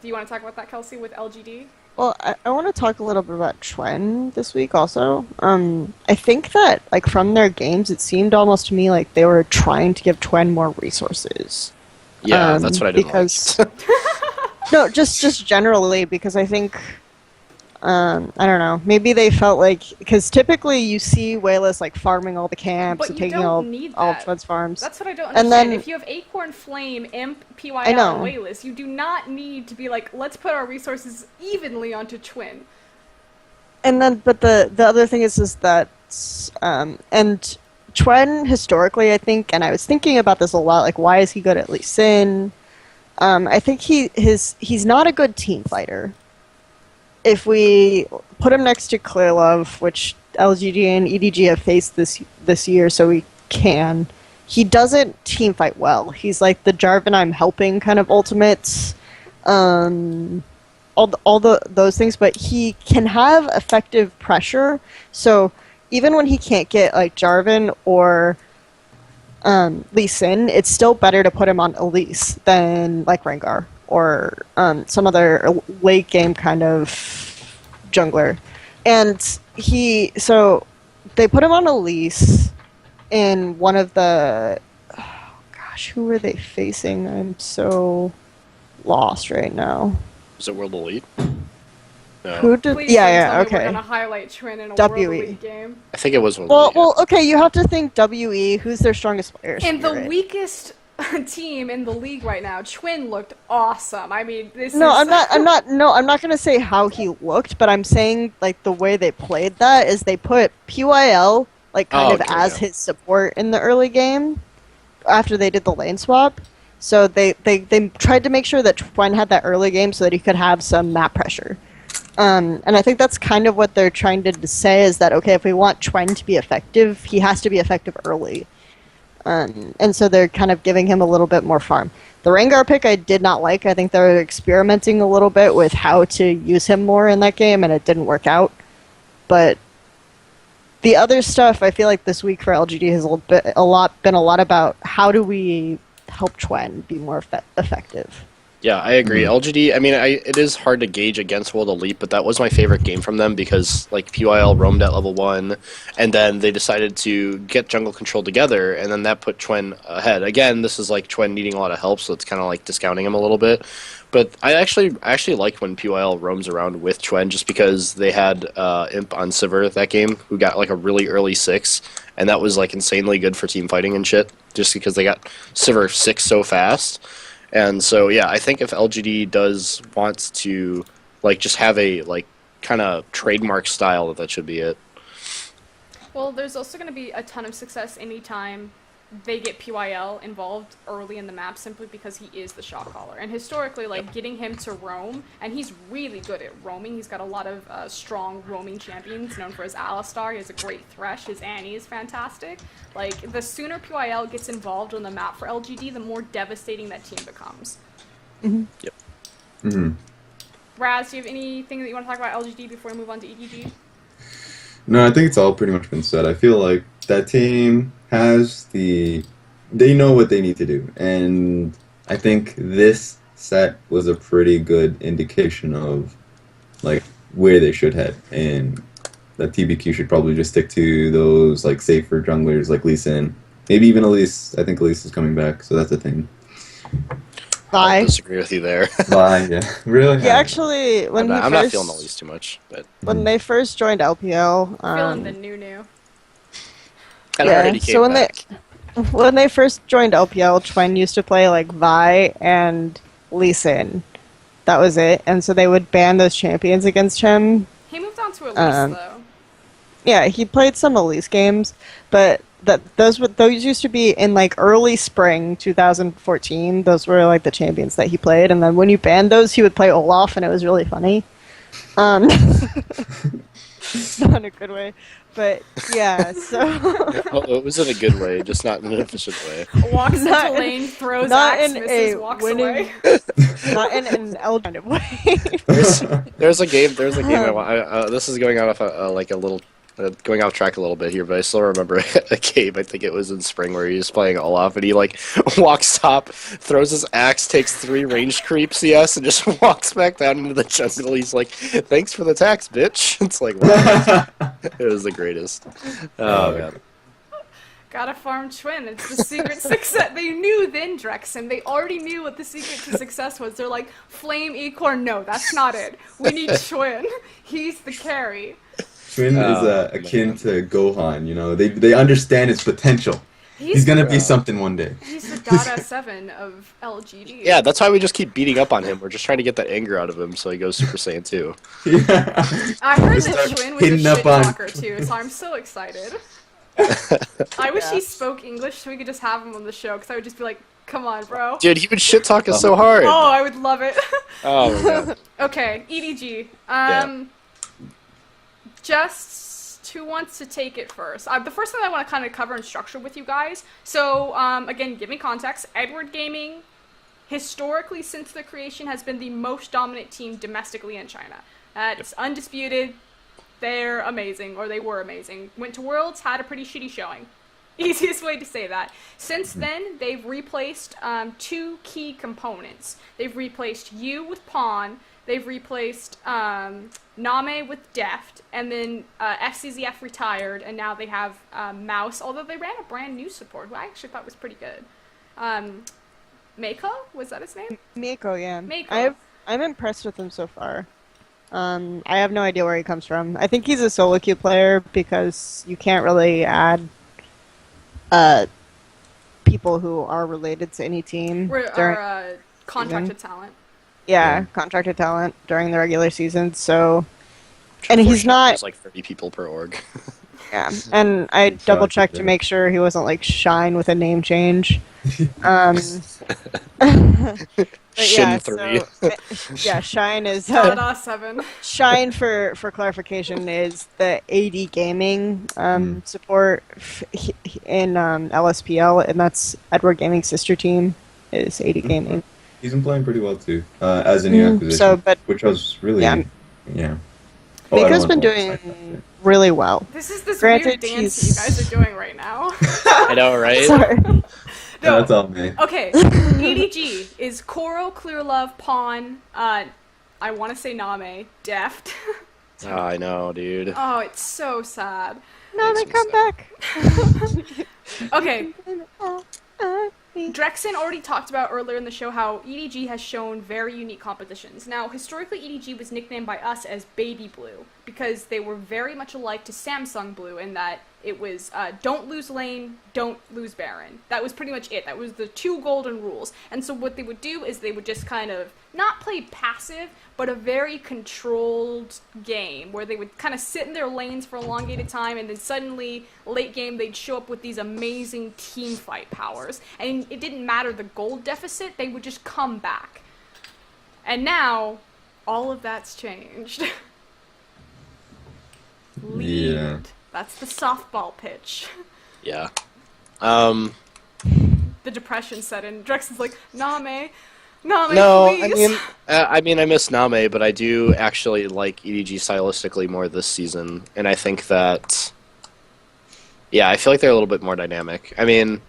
Do you want to talk about that, Kelsey, with LGD? Well, I want to talk a little bit about Chwen this week also. I think that, like, from their games, it seemed almost to me like they were trying to give Chwen more resources. Yeah, that's what I didn't like. No, just generally, because I think, I don't know, maybe they felt like, because typically you see Wayless, like, farming all the camps But and you taking don't need all of that. Chwen's farms. That's what I don't And understand. then- If you have Acorn, Flame, Imp, PYL, I know. and Wayless, you do not need to be like, let's put our resources evenly onto Chwin. And then, but the other thing is that, and Chwen historically, I think, and I was thinking about this a lot, like, why is he good at DreXxiN? I think he's not a good team fighter. If we put him next to Clearlove, which LGD and EDG have faced this year, so we can, he doesn't team fight well. He's like the Jarvan I'm helping kind of ultimates, those things, but he can have effective pressure. So even when he can't get like Jarvan or Lee Sin, it's still better to put him on Elise than like Rengar or some other late game kind of jungler. And so they put him on Elise in one of the, oh gosh, who were they facing? I'm so lost right now. Was it World Elite? No. Who did? Please Yeah, don't tell me we're okay. gonna highlight Chwin in a WE. World Elite game. I think it was World Elite. Well, okay. You have to think WE. Who's their strongest player? And the Spirit. weakest team in the league right now, Chwin looked awesome. I mean, No, I'm not gonna say how he looked, but I'm saying like the way they played that is they put PYL like kind of okay, as yeah. his support in the early game after they did the lane swap. So they tried to make sure that Chwen had that early game so that he could have some map pressure. And I think that's kind of what they're trying to say is that, okay, if we want Chwen to be effective, he has to be effective early. And so they're kind of giving him a little bit more farm. The Rengar pick I did not like. I think they're experimenting a little bit with how to use him more in that game, and it didn't work out. But the other stuff, I feel like this week for LGD has been a lot about how do we help Chwen be more effective. Yeah, I agree. LGD, I mean, it is hard to gauge against World Elite, but that was my favorite game from them because, like, PYL roamed at level 1, and then they decided to get jungle control together, and then that put Chwen ahead. Again, this is, like, Chwen needing a lot of help, so it's kind of, like, discounting him a little bit. But I actually like when PYL roams around with Chwen just because they had Imp on Sivir that game, who got, like, a really early 6, and that was, like, insanely good for team fighting and shit, just because they got Sivir 6 so fast. And so, yeah, I think if LGD wants to, like, just have a, like, kind of trademark style, that should be it. Well, there's also going to be a ton of success anytime they get PYL involved early in the map simply because he is the shot caller. And historically, like, getting him to roam, and he's really good at roaming. He's got a lot of strong roaming champions known for his Alistar. He has a great Thresh. His Annie is fantastic. Like, the sooner PYL gets involved on the map for LGD, the more devastating that team becomes. Mm-hmm. Yep. Mm-hmm. Raz, do you have anything that you want to talk about LGD before we move on to EDG? No, I think it's all pretty much been said. I feel like that team they know what they need to do, and I think this set was a pretty good indication of, like, where they should head, and that TBQ should probably just stick to those, like, safer junglers like DreXxiN. Maybe even Elise. I think Elise is coming back, so that's a thing. Bye. I disagree with you there. Bye, yeah. Really? Yeah, actually, I'm not feeling Elise too much, but when they first joined LPL, Feeling the new. and already came so back. when they first joined LPL, Chwen used to play like Vi and DreXxiN. That was it, and so they would ban those champions against him. He moved on to Elise, though. Yeah, he played some Elise games, but those used to be in like early spring 2014. Those were like the champions that he played, and then when you banned those, he would play Olaf, and it was really funny. Not in a good way, but yeah. So Well, it was in a good way, just not in an efficient way. Walks into lane, throws axe, misses, walks away. Not in an L kind of way. There's a game. This is going out of going off track a little bit here, but I still remember a game. I think it was in spring where he was playing Olaf, and he like walks top, throws his axe, takes 3 ranged creeps, yes, and just walks back down into the jungle. He's like, "Thanks for the tax, bitch." It's like, wow. It was the greatest. Oh god. Gotta farm Chwen. It's the secret success. They knew then, DreXxiN. They already knew what the secret to success was. They're like, Flame Acorn, no, that's not it. We need Chwen. He's the carry. Chwen is akin to Gohan, you know. They understand his potential. He's gonna be something one day. He's the Dada 7 of LGD. Yeah, that's why we just keep beating up on him. We're just trying to get that anger out of him so he goes Super Saiyan 2. Yeah. I heard Just that start Chwen was a hitting shit up on- talker too, so I'm so excited. I wish he spoke English so we could just have him on the show, because I would just be like, come on, bro. Dude, he would shit talk us so hard. Oh, I would love it. Oh my god. Okay, EDG. Just who wants to take it first? The first thing I want to kind of cover and structure with you guys. So, again, give me context. Edward Gaming, historically since the creation, has been the most dominant team domestically in China. It's undisputed. They're amazing, or they were amazing. Went to Worlds, had a pretty shitty showing. Easiest way to say that. Since then, they've replaced 2 key components. They've replaced Yu with Pawn. They've replaced Name with Deft, and then FCZF retired, and now they have Mouse, although they ran a brand new support, who I actually thought was pretty good. Mako? Was that his name? Mako, yeah. Mako. I'm impressed with him so far. I have no idea where he comes from. I think he's a solo queue player because you can't really add people who are related to any team. Are contracted talent. Yeah, contracted talent during the regular season. So, and he's not. There's like 30 people per org. Yeah, and I double checked to make sure he wasn't like Shine with a name change. But yeah, Shin 3. yeah, Shine is Dada 7. Shine for clarification is the AD gaming support in LSPL, and that's Edward Gaming's sister team is AD Gaming. He's been playing pretty well too, as a new acquisition, So, but which was really yeah. Oh, I don't Miko's want been to doing really well. This is this Granted, weird dance that you guys are doing right now. I know, right? Sorry. Yeah, that's all me. Okay, EDG is Koro, Clear Love, Pawn, I want to say Name, Deft. Oh, I know, dude. Oh, it's so sad. No, they Makes me come sad. back. Okay, DreXxiN already talked about earlier in the show how EDG has shown very unique competitions. Now, historically, EDG was nicknamed by us as Baby Blue because they were very much alike to Samsung Blue in that it was don't lose lane, don't lose Baron. That was pretty much it. That was the 2 golden rules. And so what they would do is they would just kind of not play passive, but a very controlled game where they would kind of sit in their lanes for a elongated time and then suddenly, late game, they'd show up with these amazing team fight powers. And it didn't matter the gold deficit, they would just come back. And now, all of that's changed. Lead. Yeah. That's the softball pitch. Yeah. The depression set in. DreXxiN's like, Name, No, please. I mean, I miss Name, but I do actually like EDG stylistically more this season, and I think that, yeah, I feel like they're a little bit more dynamic. I mean,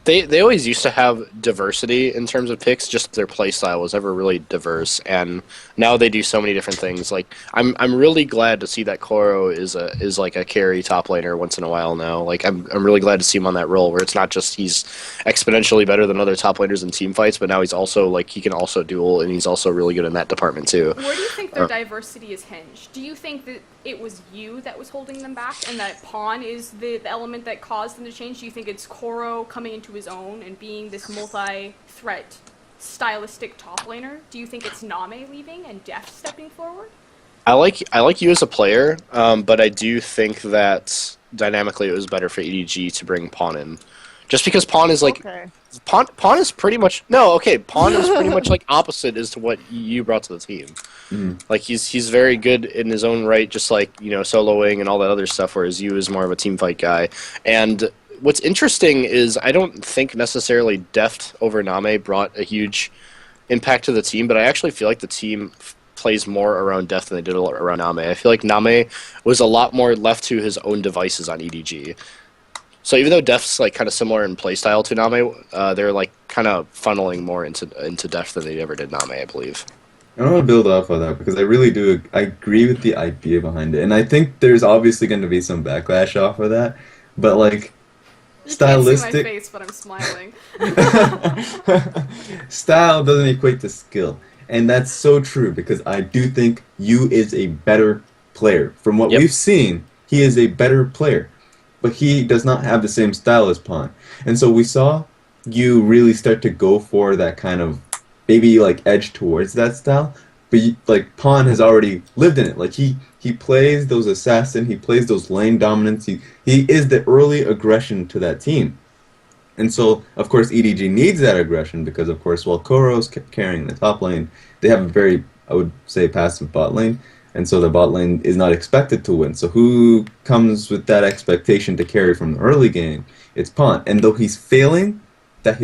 they always used to have diversity in terms of picks, just their play style was never really diverse, and now they do so many different things. Like, I'm really glad to see that Koro is like a carry top laner once in a while now. Like, I'm really glad to see him on that role where it's not just he's exponentially better than other top laners in team fights, but now he's also like he can also duel, and he's also really good in that department too. Where do you think their diversity is hinged? Do you think that it was you that was holding them back and that Pawn is the element that caused them to change? Do you think it's Koro coming into his own and being this multi-threat stylistic top laner? Do you think it's Name leaving and Deft stepping forward? I like you as a player, but I do think that dynamically it was better for EDG to bring Pawn in. Just because Pawn is like Pawn is pretty much Pawn is pretty much like opposite as to what you brought to the team. Like he's very good in his own right, just like, you know, soloing and all that other stuff, whereas you is more of a team fight guy. And what's interesting is I don't think necessarily Deft over Name brought a huge impact to the team, but I actually feel like the team plays more around Deft than they did around Name. I feel like Name was a lot more left to his own devices on EDG. So even though Deft's like kind of similar in playstyle to Name, they're like kind of funneling more into Deft than they ever did Name, I believe. I want to build off of that because I really do. I agree with the idea behind it, and I think there's obviously going to be some backlash off of that. But like, You stylistic can't see my face, but I'm smiling. style doesn't equate to skill, and that's so true because I do think Yu is a better player. From what we've seen, he is a better player, but he does not have the same style as Pawn. And so we saw Yu really start to go for that kind of maybe like edge towards that style, but like Pawn has already lived in it. Like he plays those assassin, he plays those lane dominance. He is the early aggression to that team. And so, of course, EDG needs that aggression because, of course, while Koro's carrying the top lane, they have a very, I would say, passive bot lane. And so the bot lane is not expected to win. So who comes with that expectation to carry from the early game? It's Pawn. And though he's failing, that's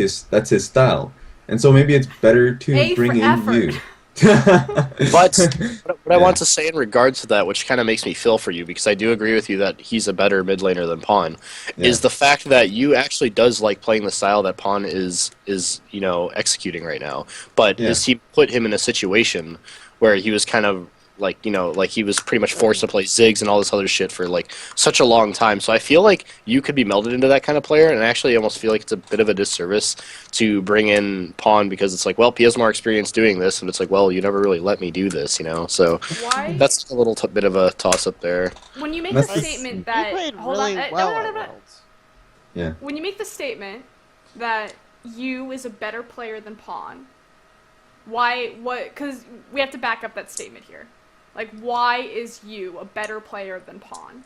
his style. And so maybe it's better to bring in Yu. But what I want to say in regards to that, which kind of makes me feel for you, because I do agree with you that he's a better mid laner than Pawn, is the fact that Yu actually does like playing the style that Pawn is you know, executing right now. But his team put him in a situation where he was kind of like, you know, like he was pretty much forced to play Ziggs and all this other shit for like such a long time. So I feel like you could be melded into that kind of player, and I actually almost feel like it's a bit of a disservice to bring in Pawn because it's like, well, he has more experience doing this, and it's like, well, you never really let me do this, you know. So that's a little bit of a toss up there. When you make the statement that when you make the statement that Yu is a better player than Pawn, why? What? Because we have to back up that statement here. Like, why is Yu a better player than Pawn?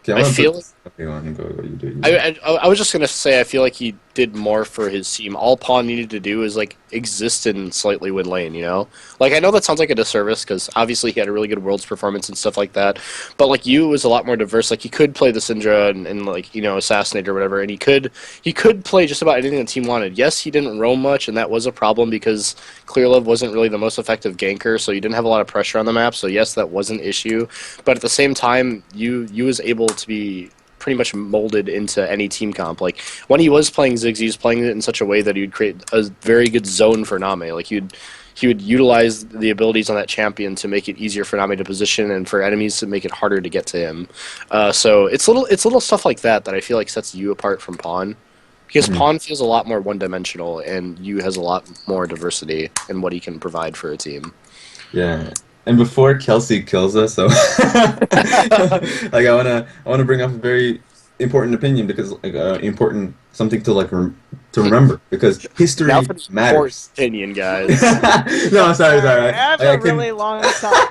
Okay, I feel. Okay, go on, go. You do. I was just gonna say I feel like he did more for his team. All Pawn needed to do is like exist and slightly win lane. You know, like I know that sounds like a disservice because obviously he had a really good Worlds performance and stuff like that. But like you was a lot more diverse. Like he could play the Syndra and like assassinate or whatever, and he could play just about anything the team wanted. Yes, he didn't roam much, and that was a problem because Clearlove wasn't really the most effective ganker, so you didn't have a lot of pressure on the map. So yes, that was an issue. But at the same time, you was able to be pretty much molded into any team comp. Like when he was playing Ziggs, he was playing it in such a way that he would create a very good zone for Name. Like he would utilize the abilities on that champion to make it easier for Name to position and for enemies to make it harder to get to him. So it's little stuff like that I feel like sets you apart from Pawn. Because Pawn feels a lot more one-dimensional, and Yu has a lot more diversity in what he can provide for a team. Yeah. And before Kelsey kills us, so like I wanna bring up a very important opinion because like important something to like to remember because history matters. Opinion, guys. No, sorry. I have a really long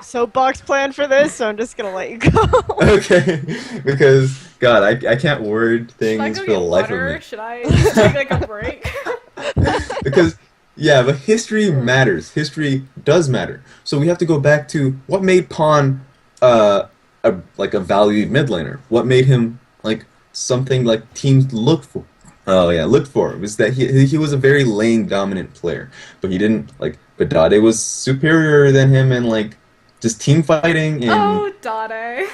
soapbox plan for this, so I'm just gonna let you go. Okay, because God, I can't word things for the life of me. Should I take like a break? Because yeah, but history matters. History does matter. So we have to go back to what made Pawn a valued mid laner. What made him like something like teams looked for. Looked for was that he was a very lane dominant player, but he didn't like. But Dade was superior than him in like just team fighting. And, Dade.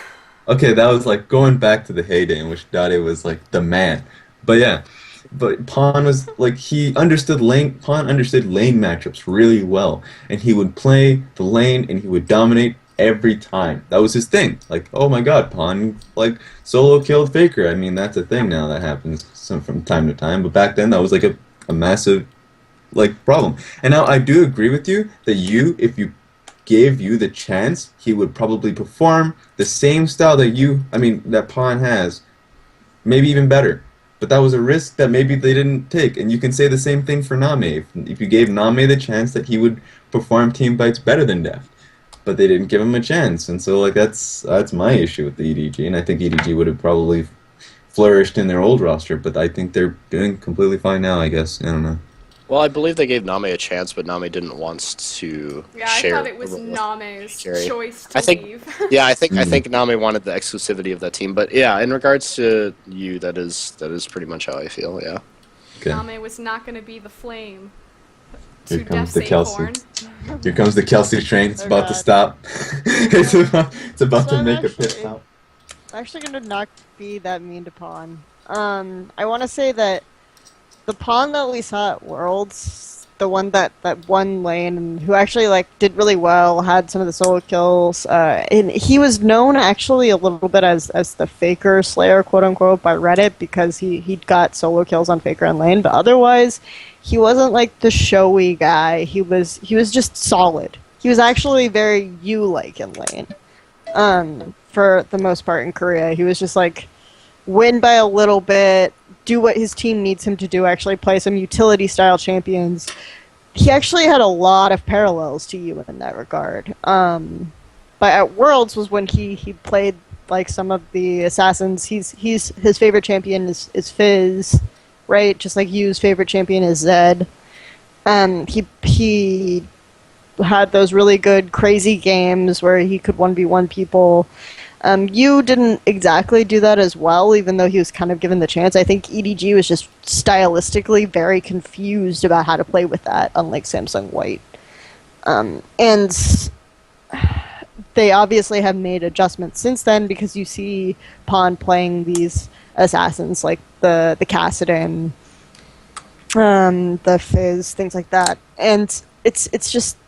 Okay, that was like going back to the heyday in which Dade was like the man. But yeah. But Pawn was like Pawn understood lane matchups really well, and he would play the lane and he would dominate every time. That was his thing. Like, oh my God, Pawn like solo killed Faker. I mean, that's a thing now that happens from time to time. But back then, that was like a massive like problem. And now I do agree with you that if you gave you the chance, he would probably perform the same style that Pawn has, maybe even better. But that was a risk that maybe they didn't take. And you can say the same thing for Name. If you gave Name the chance that he would perform team fights better than Deft. But they didn't give him a chance. And so like that's my issue with the EDG. And I think EDG would have probably flourished in their old roster. But I think they're doing completely fine now, I guess. I don't know. Well, I believe they gave Name a chance, but Name didn't want to share. I thought it was Name's choice to leave. Yeah, I think Name wanted the exclusivity of that team. But yeah, in regards to you, that is pretty much how I feel. Yeah. Okay. Name was not going to be the flame. Here comes the Kelsey. Here comes the Kelsey train. It's about to stop. it's about to make a pit stop. I'm actually gonna not be that mean to Pawn. I want to say that the Pawn that we saw at Worlds, the one that won lane and who actually like did really well, had some of the solo kills, and he was known actually a little bit as the Faker Slayer, quote unquote, by Reddit because he got solo kills on Faker and lane, but otherwise he wasn't like the showy guy. He was just solid. He was actually very you-like in lane. For the most part in Korea, he was just like win by a little bit, do what his team needs him to do, actually play some utility style champions. He actually had a lot of parallels to you in that regard. But at Worlds was when he played like some of the assassins. His favorite champion is Fizz, right? Just like Yu's favorite champion is Zed. He had those really good crazy games where he could 1v1 people. Yu didn't exactly do that as well, even though he was kind of given the chance. I think EDG was just stylistically very confused about how to play with that, unlike Samsung White. And they obviously have made adjustments since then because you see Pawn playing these assassins like the Kassadin, the Fizz, things like that. And it's just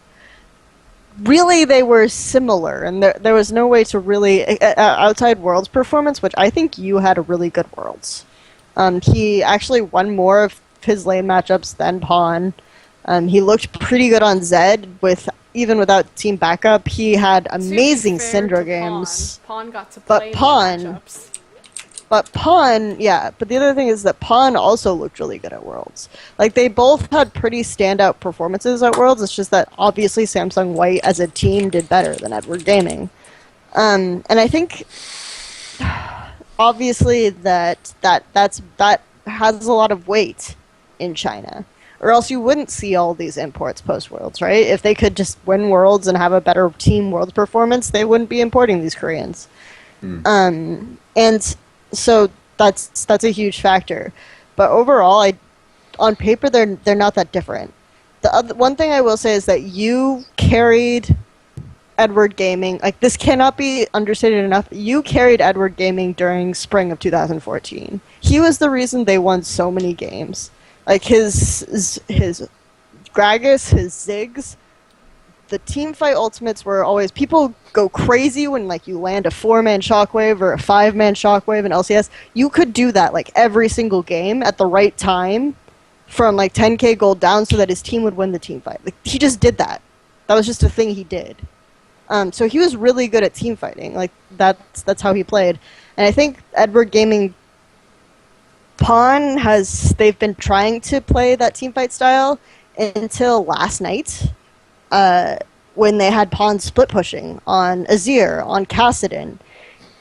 really they were similar, and there was no way to really outside Worlds performance, which I think you had a really good Worlds. He actually won more of his lane matchups than Pawn. He looked pretty good on Zed even without team backup. He had amazing Syndra games. Pawn got to play matchups. But Pawn, yeah. But the other thing is that Pawn also looked really good at Worlds. Like, they both had pretty standout performances at Worlds. It's just that, obviously, Samsung White as a team did better than Edward Gaming. And I think obviously that has a lot of weight in China. Or else you wouldn't see all these imports post-Worlds, right? If they could just win Worlds and have a better team Worlds performance, they wouldn't be importing these Koreans. And so that's a huge factor. But overall, on paper, they're not that different. One thing I will say is that you carried Edward Gaming, like, this cannot be understated enough. You carried Edward Gaming during spring of 2014. He was the reason they won so many games. Like, his Gragas, his Ziggs, the teamfight ultimates were always... People go crazy when, like, you land a 4-man Shockwave or a 5-man Shockwave in LCS. You could do that, like, every single game at the right time from, like, 10k gold down so that his team would win the teamfight. Like, he just did that. That was just a thing he did. So he was really good at team fighting. Like, that's how he played. And I think Edward Gaming Pawn they've been trying to play that team fight style until last night, when they had Pawn split pushing on Azir, on Kassadin.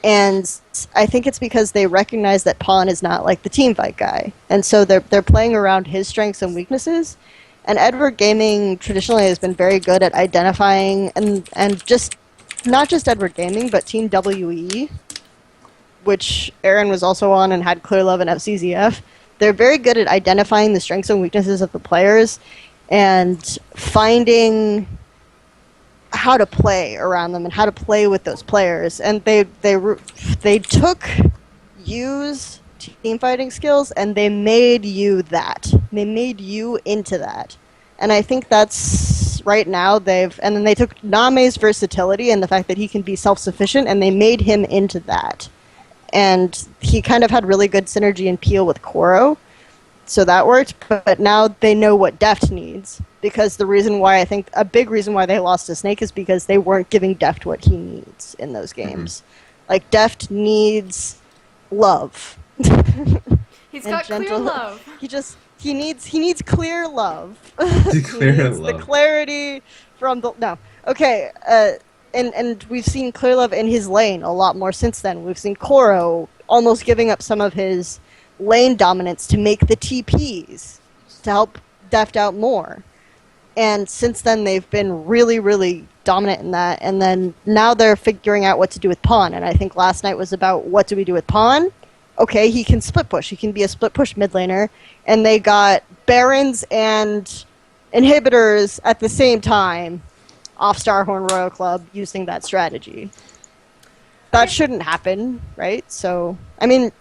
And I think it's because they recognize that Pawn is not like the team fight guy. And so they're playing around his strengths and weaknesses. And Edward Gaming traditionally has been very good at identifying, and just not just Edward Gaming, but Team WE, which Aaron was also on and had Clear Love and FCZF. They're very good at identifying the strengths and weaknesses of the players and finding how to play around them and how to play with those players. And they took Yu's team fighting skills and they made you that. They made you into that. And I think that's right now and then they took Name's versatility and the fact that he can be self-sufficient and they made him into that. And he kind of had really good synergy and peel with Koro, so that worked. But now they know what Deft needs, because the reason why I think a big reason why they lost to Snake is because they weren't giving Deft what he needs in those games. Like, Deft needs love. He's got clear love. He needs clear love. Clear love. The clarity from the no. Okay, and we've seen clear love in his lane a lot more since then. We've seen Koro almost giving up some of his lane dominance to make the TPs to help Deft out more. And since then, they've been really, really dominant in that. And then now they're figuring out what to do with Pawn. And I think last night was about, what do we do with Pawn? Okay, he can split push. He can be a split push mid laner. And they got Barons and inhibitors at the same time off Starhorn Royal Club using that strategy. That shouldn't happen, right? So, I mean,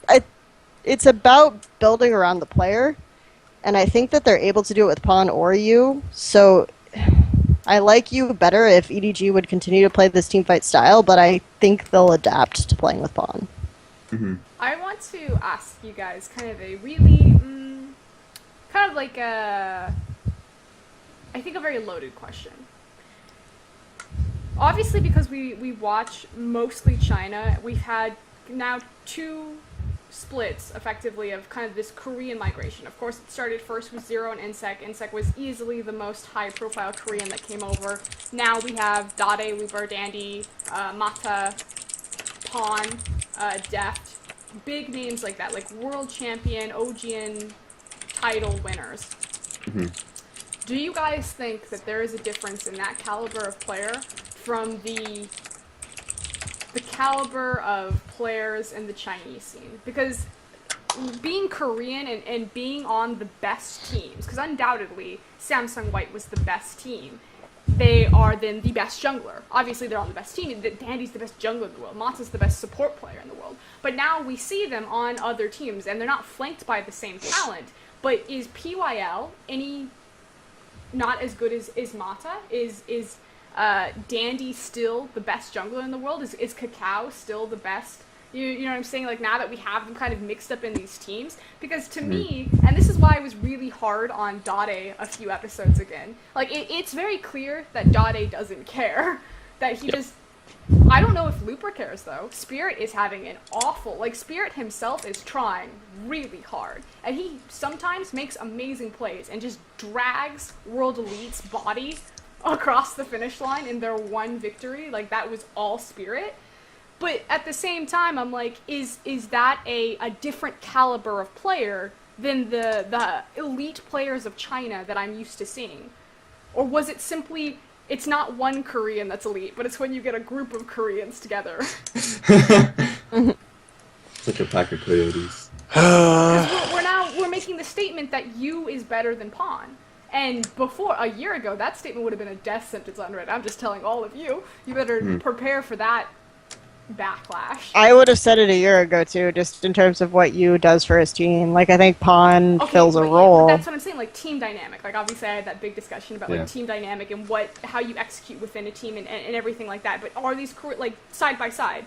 it's about building around the player. And I think that they're able to do it with Pawn or Yu. So I like Yu better if EDG would continue to play this teamfight style, but I think they'll adapt to playing with Pawn. Mm-hmm. I want to ask you guys kind of a really, kind of like I think a very loaded question. Obviously, because we watch mostly China, we've had now 2 splits, effectively, of kind of this Korean migration. Of course, it started first with Zero and Insec. Insec was easily the most high-profile Korean that came over. Now we have Dade, Luber, Dandy, Mata, Pawn, Deft. Big names like that, like world champion, OGN title winners. Mm-hmm. Do you guys think that there is a difference in that caliber of player from the caliber of players in the Chinese scene? Because being Korean and being on the best teams, because undoubtedly Samsung White was the best team, they are then the best jungler. Obviously they're on the best team. Dandy's the best jungler in the world. Mata's the best support player in the world. But now we see them on other teams, and they're not flanked by the same talent. But is PYL any not as good as Mata? Is Dandy still the best jungler in the world? Is Cacao still the best? You know what I'm saying? Like, now that we have them kind of mixed up in these teams. Because to me, and this is why I was really hard on Dade a few episodes again, like, it's very clear that Dade doesn't care. That he just... I don't know if Looper cares, though. Spirit is having an awful... Like, Spirit himself is trying really hard. And he sometimes makes amazing plays and just drags World Elite's body across the finish line in their one victory. Like, that was all Spirit. But at the same time, I'm like, is that a different caliber of player than the elite players of China that I'm used to seeing? Or was it simply, it's not one Korean that's elite, but it's when you get a group of Koreans together? Such a pack of coyotes. Because we're making the statement that you is better than Pawn. And before, a year ago, that statement would have been a death sentence on Reddit. I'm just telling all of you. You better prepare for that backlash. I would have said it a year ago too, just in terms of what Yu does for his team. Like I think Pawn fills a role. But that's what I'm saying, like team dynamic. Like obviously I had that big discussion about like team dynamic and how you execute within a team and everything like that. But are these like side by side?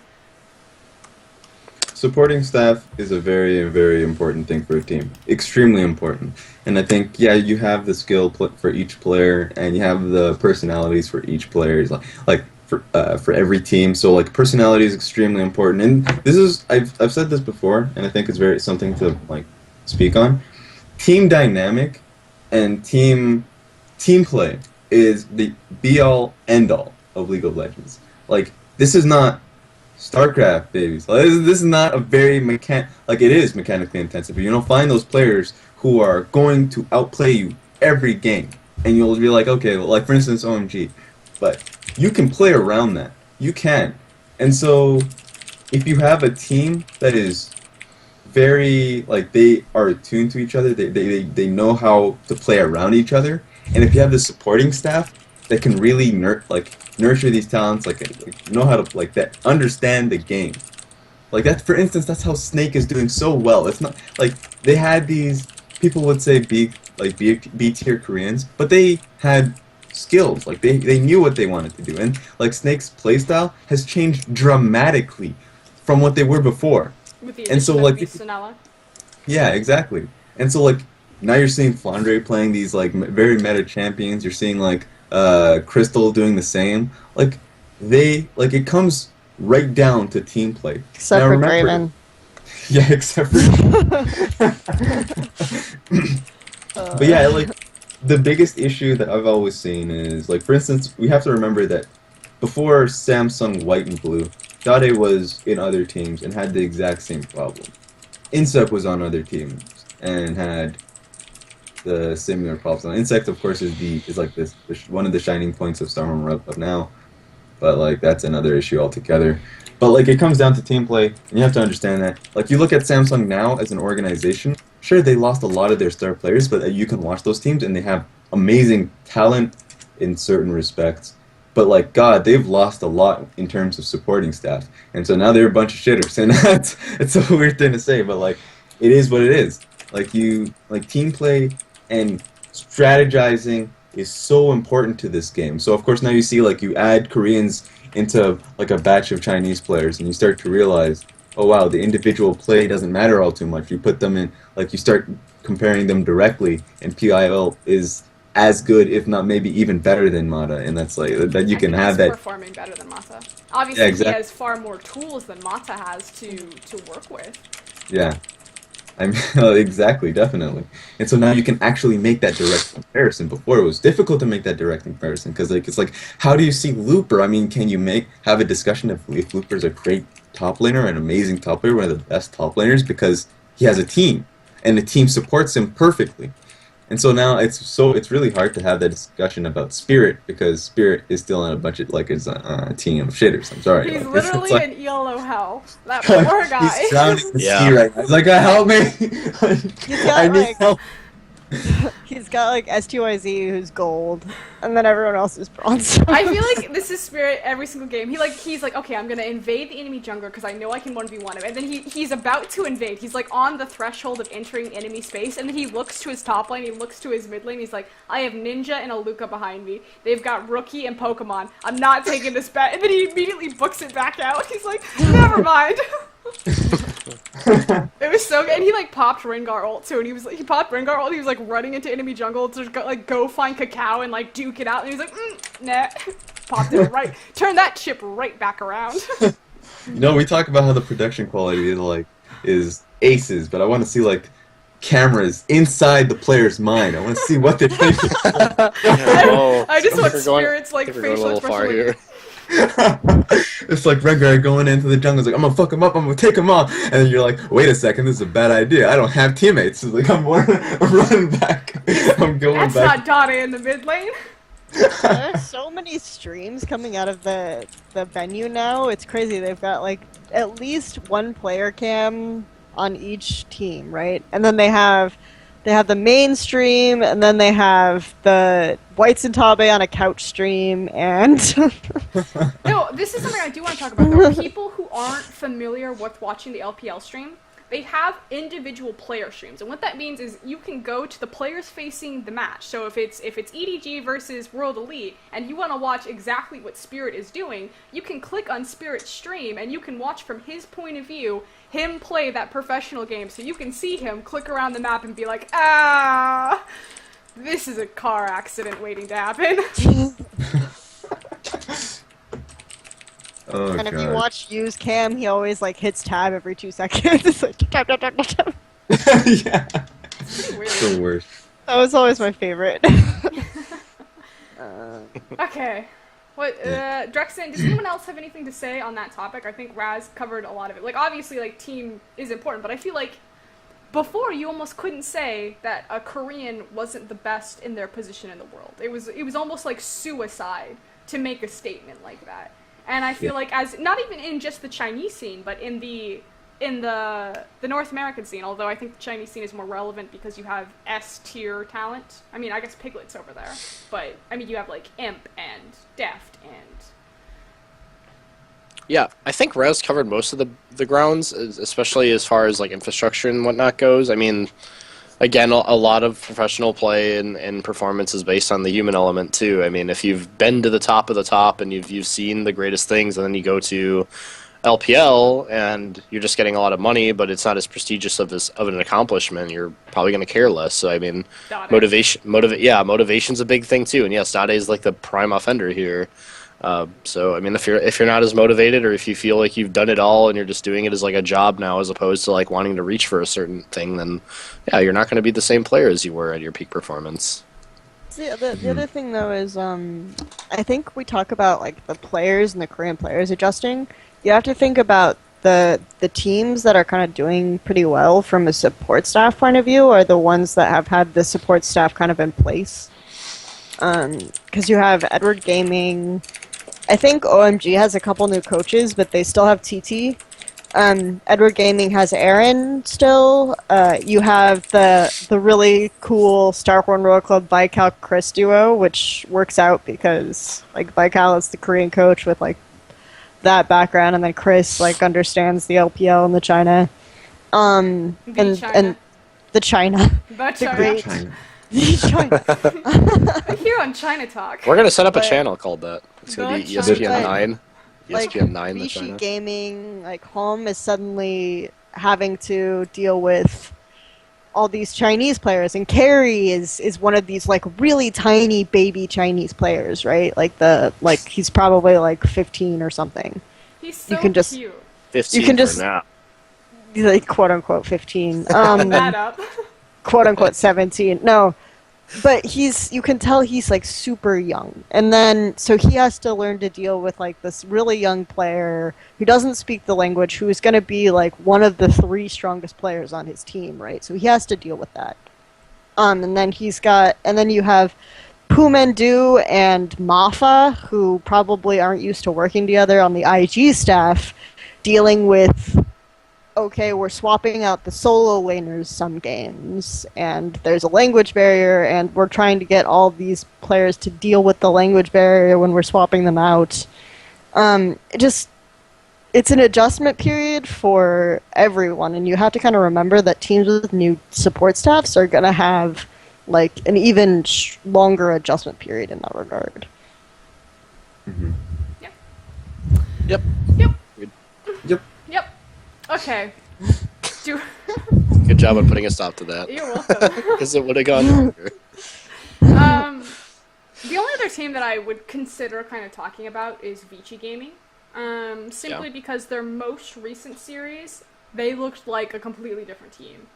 Supporting staff is a very, very important thing for a team. Extremely important. And I think, you have the skill for each player, and you have the personalities for each player. For every team. So, like, personality is extremely important. And this is, I've said this before, and I think it's very something to, like, speak on. Team dynamic and team play is the be-all, end-all of League of Legends. Like, this is not StarCraft, babies. Like, this is not a very it is mechanically intensive. But you don't find those players who are going to outplay you every game, and you'll be like, okay, well, like for instance, OMG. But you can play around that. You can, and so if you have a team that is very they are attuned to each other, they know how to play around each other, and if you have the supporting staff that can really nurture these talents, know how to understand the game. Like that, for instance, that's how Snake is doing so well. It's not like they had these people would say B tier Koreans, but they had skills. Like they knew what they wanted to do, and like Snake's playstyle has changed dramatically from what they were before. With the addition of Sonella. Yeah, exactly. And so now you're seeing Flandre playing these very meta champions. You're seeing Crystal doing the same. It comes right down to team play. Except now, for Graven. Yeah, except for. But yeah, the biggest issue that I've always seen is for instance, we have to remember that before Samsung White and Blue, Dade was in other teams and had the exact same problem. Insect was on other teams and had the similar problems. Now, Insect, of course, is one of the shining points of Storm up now, but that's another issue altogether. But it comes down to team play, and you have to understand that. You look at Samsung now as an organization. Sure, they lost a lot of their star players, but you can watch those teams, and they have amazing talent in certain respects. But God, they've lost a lot in terms of supporting staff, and so now they're a bunch of shitters, and it's a weird thing to say, but it is what it is. Team play and strategizing is so important to this game. So of course now you see you add Koreans into a batch of Chinese players, and you start to realize, oh wow, the individual play doesn't matter all too much. You put them in, you start comparing them directly, and PIL is as good, if not maybe even better than Mata, and that's that you can have that. Performing better than Mata. Obviously, he has far more tools than Mata has to work with. Yeah, exactly, definitely. And so now you can actually make that direct comparison. Before it was difficult to make that direct comparison because it's how do you see Looper? I mean, can you have a discussion if Looper's a great top laner, an amazing top laner, one of the best top laners because he has a team and the team supports him perfectly. And so now it's really hard to have that discussion about Spirit because Spirit is still in a bunch of it's a team of shitters. I'm sorry. He's literally in ELO hell. That poor guy. He's drowning in sea right now. He's help me! I need help. He's got STYZ who's gold, and then everyone else is bronze. I feel this is Spirit every single game. He's okay, I'm gonna invade the enemy jungler because I know I can 1v1 him. And then he's about to invade. He's on the threshold of entering enemy space, and then he looks to his top lane, he looks to his mid lane, he's I have Ninja and a Luca behind me. They've got Rookie and Pokemon. I'm not taking this bet. And then he immediately books it back out. He's never mind. It was so good, and he popped Rengar ult too, and he popped Rengar ult, he was running into enemy jungle to go find Cacao and duke it out, and he was nah, popped it right, turned that chip right back around. We talk about how the production quality is aces, but I want to see cameras inside the player's mind. I want to see what they're thinking. I just want Spirit's facial expression. It's like Rengar going into the jungle. It's like, I'm gonna fuck him up. I'm gonna take him on. And then you're like, wait a second, this is a bad idea. I don't have teammates. It's like, I'm running back. I'm going That's back. not Dade in the mid lane. There's so many streams coming out of the venue now. It's crazy. They've got like at least one player cam on each team, right? And then they have the main stream, and then they have the Whites and Tabe on a couch stream, and No, this is something I do want to talk about, though. People who aren't familiar with watching the LPL stream, they have individual player streams, and what that means is you can go to the players facing the match. So if it's EDG versus World Elite, and you want to watch exactly what Spirit is doing, you can click on Spirit's stream, and you can watch from his point of view him play that professional game. So you can see him click around the map and be like, ah, this is a car accident waiting to happen. Oh, and if you God. watch Yu's cam, he always like hits tab every 2 seconds. It's like tab, tab, tab, tab, tab. Yeah. It's pretty weird. It's the worst. That was always my favorite. Okay. What, DreXxiN, does anyone else have anything to say on that topic? I think Raz covered a lot of it. Like, obviously, like, team is important, but I feel like before you almost couldn't say that a Korean wasn't the best in their position in the world. It was almost like suicide to make a statement like that. And I feel like as, not even in just the Chinese scene, but in the North American scene, although I think the Chinese scene is more relevant because you have S-tier talent. I mean, I guess Piglet's over there, but, I mean, you have, like, Imp and Deft and... Yeah, I think Rez covered most of the grounds, especially as far as, like, infrastructure and whatnot goes. I mean, again, a lot of professional play and performance is based on the human element, too. I mean, if you've been to the top of the top and you've seen the greatest things, and then you go to LPL and you're just getting a lot of money, but it's not as prestigious of an accomplishment, you're probably going to care less. So I mean, motivation's a big thing too. And yes, Dade is like the prime offender here. So I mean, if you're not as motivated, or if you feel like you've done it all and you're just doing it as like a job now, as opposed to like wanting to reach for a certain thing, then yeah, you're not going to be the same player as you were at your peak performance. The other thing though is I think we talk about like the players and the Korean players adjusting. You have to think about the teams that are kind of doing pretty well from a support staff point of view are the ones that have had the support staff kind of in place. Because you have Edward Gaming. I think OMG has a couple new coaches, but they still have TT. Edward Gaming has Aaron still. You have the really cool Starhorn Royal Club Baikal Chris duo, which works out because like Baikal is the Korean coach with like that background, and then Chris like understands the LPL and the China. And the China. The great China. China. Here on China Talk. We're gonna set up a But- channel called that. It's gonna be The ESPN China. 9. Like ESPN 9, the Rishi China. Gaming, like home is suddenly having to deal with all these Chinese players, and Carey is one of these like really tiny baby Chinese players, right? Like he's probably like 15 or something. He's so You can just- cute. 15 You can just- for now. He's like quote unquote 15. That up. Quote unquote 17. No. But you can tell he's like super young. And then so he has to learn to deal with like this really young player who doesn't speak the language, who is going to be like one of the 3 strongest players on his team, right? So he has to deal with that. And then you have Pumendu and Mafa, who probably aren't used to working together on the IG staff, dealing with, okay, we're swapping out the solo laners some games, and there's a language barrier, and we're trying to get all these players to deal with the language barrier when we're swapping them out. It's an adjustment period for everyone, and you have to kind of remember that teams with new support staffs are going to have like an even longer adjustment period in that regard. Mm-hmm. Yep. Yep. Yep. Okay. Good job on putting a stop to that. You're welcome. Because it would have gone longer. The only other team that I would consider kind of talking about is Vici Gaming. Simply because their most recent series, they looked like a completely different team.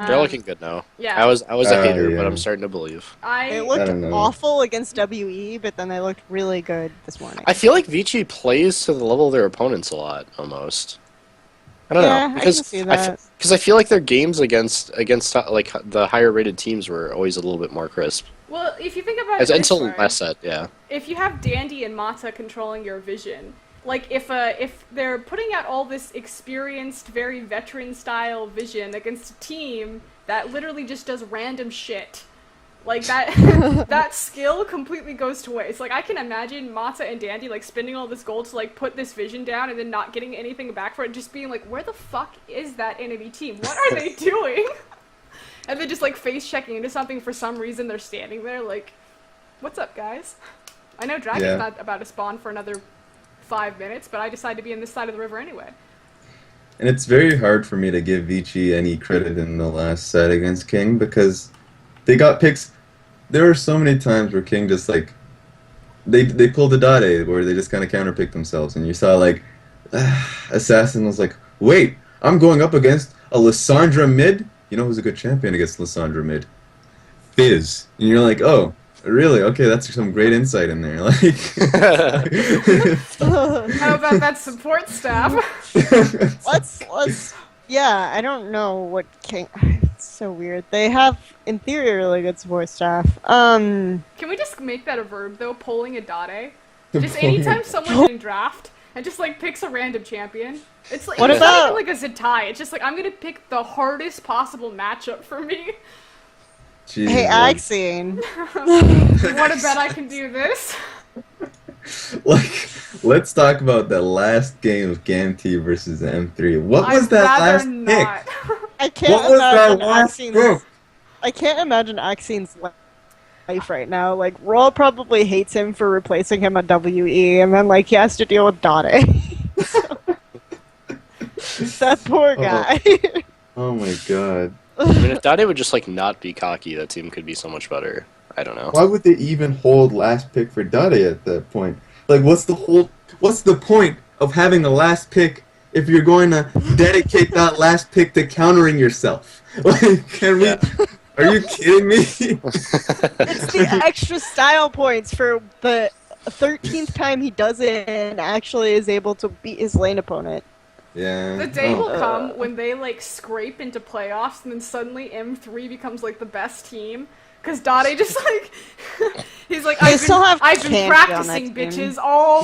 They're looking good now. Yeah. I was a hater, yeah. but I'm starting to believe. They I looked don't know. awful against WE, but then they looked really good this morning. I feel like Vici plays to the level of their opponents a lot, almost. I don't Yeah, know I can see that. because I feel like their games against like the higher rated teams were always a little bit more crisp. well, if you think about it this Until way, last set, yeah. if you have Dandy and Mata controlling your vision, like if they're putting out all this experienced, very veteran style vision against a team that literally just does random shit, like that that skill completely goes to waste. Like I can imagine Mata and Dandy like spending all this gold to like put this vision down and then not getting anything back for it, just being like, where the fuck is that enemy team? What are they doing? And then just like face checking into something for some reason they're standing there like, what's up guys? I know Dragon's Yeah. not about to spawn for another 5 minutes, but I decided to be on this side of the river anyway. And it's very hard for me to give Vici any credit in the last set against King because they got picks. There were so many times where King just like they pulled a Dade where they just kind of counterpicked themselves, and you saw like Assassin was like, wait, I'm going up against a Lissandra mid. You know who's a good champion against Lissandra mid? Fizz. And you're like, oh, really? Okay, that's some great insight in there. Like, How about that support staff? Let's yeah, I don't know what King. It's so weird. They have, in theory, a really good support staff. Can we just make that a verb though? Polling a Dade? Just anytime someone's in draft and just like picks a random champion. It's like What it's not about- even like a Zatai. It's just like I'm gonna pick the hardest possible matchup for me. Jesus. Hey, Axine. What a bet I can do this. Like, let's talk about that last game of GAMT versus M3. What was I'd that rather last not. pick? I can't What was that imagine last Axine's. pick? I can't imagine Axine's life right now. Like, Roll probably hates him for replacing him on WE, and then like he has to deal with Dade. That poor guy. Oh my god. I mean, if Dade would just like not be cocky, that team could be so much better. I don't know. Why would they even hold last pick for Dade at that point? Like, what's the point of having the last pick if you're going to dedicate that last pick to countering yourself? Like, can we? Are you kidding me? It's the extra style points for the 13th time he does it and actually is able to beat his lane opponent. Yeah. The day Oh. will come when they like scrape into playoffs and then suddenly M3 becomes like the best team. Cause Dade just like he's like They still have I've been Kelsey on practicing that team. bitches all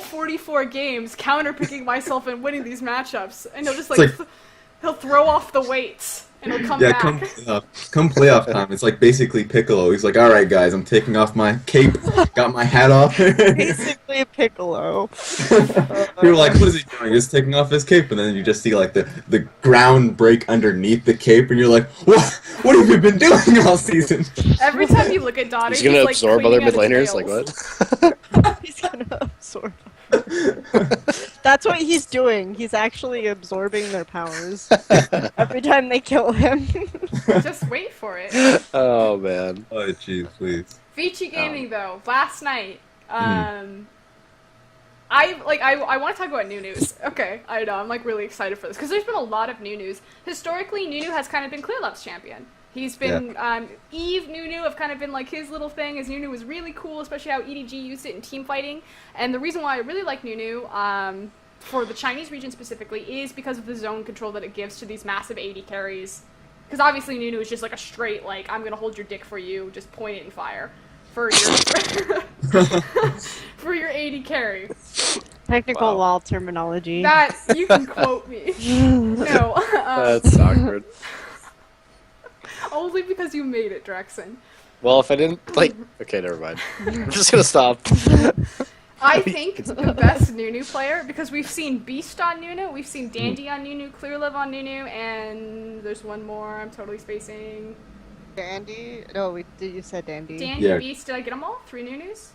44 games, counterpicking myself and winning these matchups, and he'll just like, It's like- he'll throw off the weights and he'll come Yeah, back. come playoff time. It's like basically Piccolo. He's like, all right, guys, I'm taking off my cape, got my hat off. Basically Piccolo. You're like, what is he doing? He's taking off his cape, and then you just see like the ground break underneath the cape, and you're like, what have you been doing all season? Every time you look at Dade, He's gonna like, absorb other cleaning mid out his laners. Like nails. what? He's gonna absorb. That's what he's doing. He's actually absorbing their powers every time they kill him. Just wait for it. Oh man. Oh, jeez, please. Vici Gaming though, last night, I want to talk about new news. Okay, I know, I'm like really excited for this because there's been a lot of new news. Historically, Nunu has kind of been Clearlove's champion. He's been, Eve Nunu have kind of been like his little thing, as Nunu was really cool, especially how EDG used it in team fighting. And the reason why I really like Nunu, for the Chinese region specifically, is because of the zone control that it gives to these massive AD carries. Because obviously Nunu is just like a straight, like, I'm gonna hold your dick for you, just point it and fire. For your, for your AD carry. Technical Wow. wall terminology. That, you can quote me. No. That's awkward. Only because you made it, DreXxiN. Well, if I didn't like, okay, never mind. I'm just gonna stop. I think the best Nunu player, because we've seen Beast on Nunu, we've seen Dandy on Nunu, Clearlove on Nunu, and there's one more I'm totally spacing. Dandy? No, you said Dandy. Dandy, Yeah. Beast, did I get them all? 3 Nunus?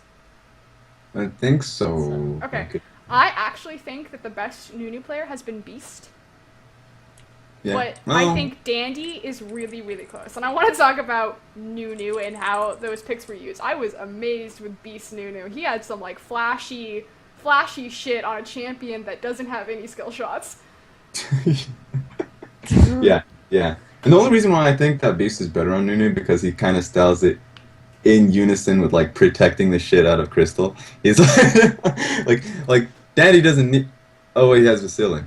I think so. Okay. I actually think that the best Nunu player has been Beast. Yeah. But Well, I think Dandy is really, really close. And I want to talk about Nunu and how those picks were used. I was amazed with Beast Nunu. He had some, like, flashy shit on a champion that doesn't have any skill shots. yeah, yeah. And the only reason why I think that Beast is better on Nunu because he kind of styles it in unison with like protecting the shit out of Crystal. He's like Dandy doesn't need. Oh, he has Vasily.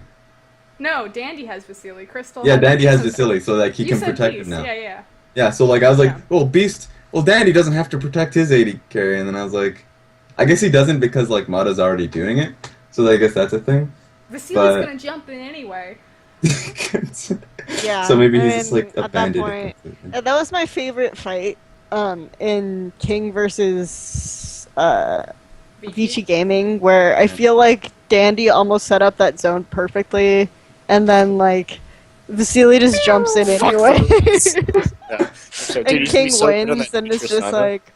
No, Dandy has Vasily. Crystal. Yeah, has Dandy has Beast. Vasily, so like he You can said protect Beast. him now. Yeah. Yeah, so like I was like, Yeah. well, Beast. Well, Dandy doesn't have to protect his AD carry, and then I was like, I guess he doesn't because like Mata's already doing it. So I guess that's a thing. Vasily's But- gonna jump in anyway. Yeah. So maybe I he's just mean, like at that abandoned. point, that was my favorite fight. In King versus Vici Gaming, where I feel like Dandy almost set up that zone perfectly, and then like Vasily just jumps in Fuck anyway. Yeah. So, dude, And you should be King so good on wins, that and it's Nitro just Sniper. like,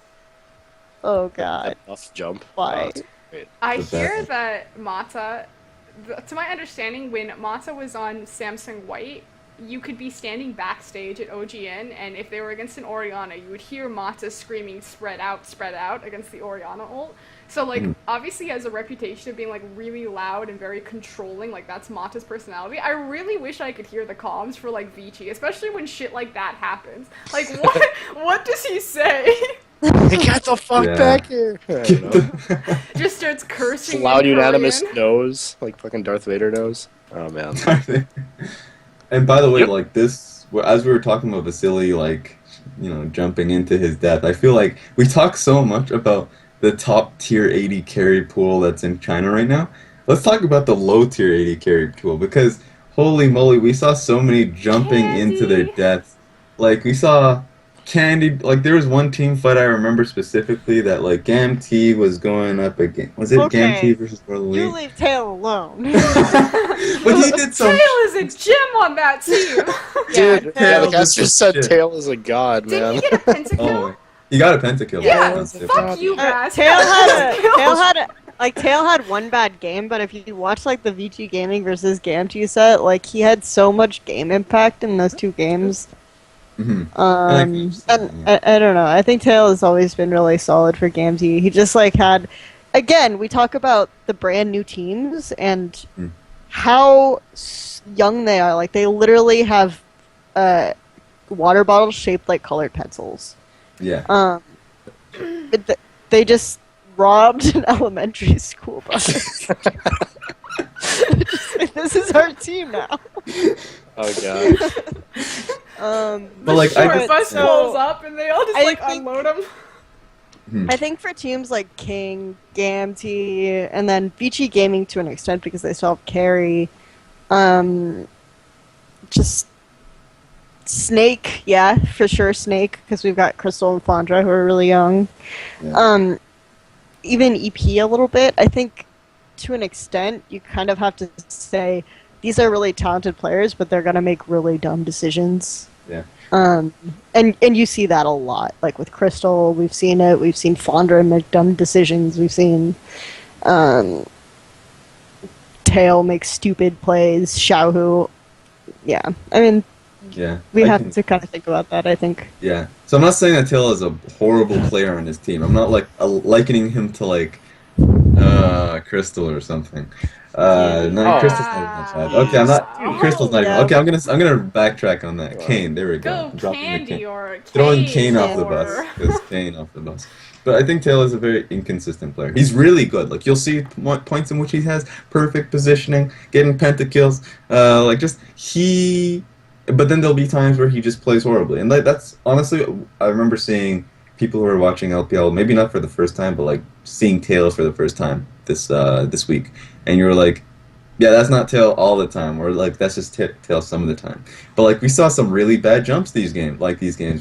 oh god, Off jump. why? it's great. I The hear best. that Mata, to my understanding, when Mata was on Samsung White, you could be standing backstage at OGN, and if they were against an Orianna, you would hear Mata screaming spread out," against the Orianna ult. So, like, obviously he has a reputation of being, like, really loud and very controlling, like, that's Mata's personality. I really wish I could hear the comms for, like, Vici, especially when shit like that happens. Like, what does he say? Get the fuck Yeah. back here! I don't know. Just starts cursing It's loud in unanimous Korean. nose, like fucking Darth Vader knows. Oh man. And by the way, Yep. like this, as we were talking about Vasily, like, you know, jumping into his death, I feel like we talk so much about the top tier 80 carry pool that's in China right now. Let's talk about the low tier 80 carry pool because holy moly, we saw so many jumping into their Candy. deaths. Like we saw Candy, like there was one team fight I remember specifically that like GamT was going up against. Was it Okay. GamT versus World You Elite? leave Tail alone. But he did some. Tail is a gem on that team. Dude, yeah, the Tail guy is just said shit. Tail is a god, Didn't man. he get a pentakill? Oh, he got a pentakill. Yeah, That's it. fuck you guys. Tail had one bad game, but if you watch like the VG Gaming versus GamT set, like he had so much game impact in those two games. Mhm. And I don't know. I think Tail has always been really solid for GamT. He just like had, again, we talk about the brand new teams and how young they are. Like they literally have water bottles shaped like colored pencils. Yeah. They just robbed an elementary school bus. Just like, this is our team now. Oh god. But like, Short I bus just, pulls up and they all just I like think- unload him. I think for teams like King, GamT, and then VG Gaming to an extent because they still have carry, just Snake, yeah, for sure Snake because we've got Crystal and Fondra who are really young. Yeah. Even EP a little bit. I think to an extent you kind of have to say these are really talented players, but they're gonna make really dumb decisions. Yeah. And you see that a lot. Like with Crystal, we've seen it. We've seen Fondra make dumb decisions. We've seen Tail make stupid plays. Xiaohu, yeah. I mean, yeah. we I have can- to kind of think about that. I think. Yeah. So I'm not saying that Tail is a horrible player on his team. I'm not like likening him to like Crystal or something. No, Oh. Crystal's not even that bad. Okay, I'm not. Dude, Crystal's not even. yeah. Okay, I'm gonna backtrack on that. Wow. Kane, there we go. Go Dropping the Candy Kane. or Throwing Kane Kane off the or- bus. Because Kane off the bus. But I think Tail is a very inconsistent player. He's really good. Like you'll see points in which he has perfect positioning, getting pentakills. Like just he. But then there'll be times where he just plays horribly, and like that's honestly, I remember seeing people who are watching LPL, maybe not for the first time, but like seeing Tail for the first time this week, and you were like, yeah, that's not Tail all the time, or like that's just Tail some of the time. But like we saw some really bad jumps these games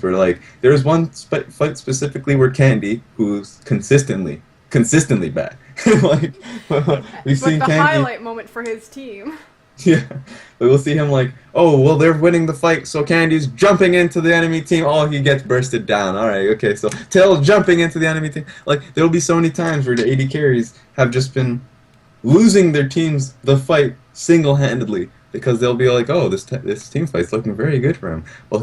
where like there was one fight specifically where Candy, who's consistently bad, like we've But seen the Candy. highlight moment for his team. Yeah, but we'll see him like, oh, well, they're winning the fight, so Candy's jumping into the enemy team. Oh, he gets bursted down. All right, okay, so Tail jumping into the enemy team. Like, there'll be so many times where the AD carries have just been losing their teams the fight single-handedly because they'll be like, oh, this team fight's looking very good for him. Well,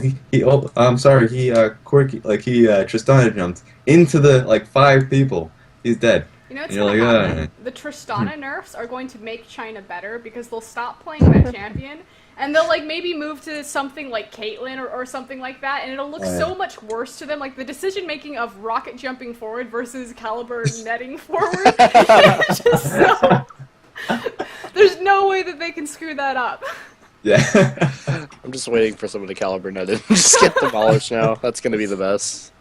Tristana jumped into the like 5 people. He's dead. You know what's And you're gonna like, happen? ah. The Tristana nerfs are going to make China better because they'll stop playing that champion and they'll like maybe move to something like Caitlyn or something like that, and it'll look so much worse to them. Like the decision making of rocket jumping forward versus caliber netting forward. It's just so... There's no way that they can screw that up. Yeah. I'm just waiting for someone to caliber net it and just get demolished now. That's gonna be the best.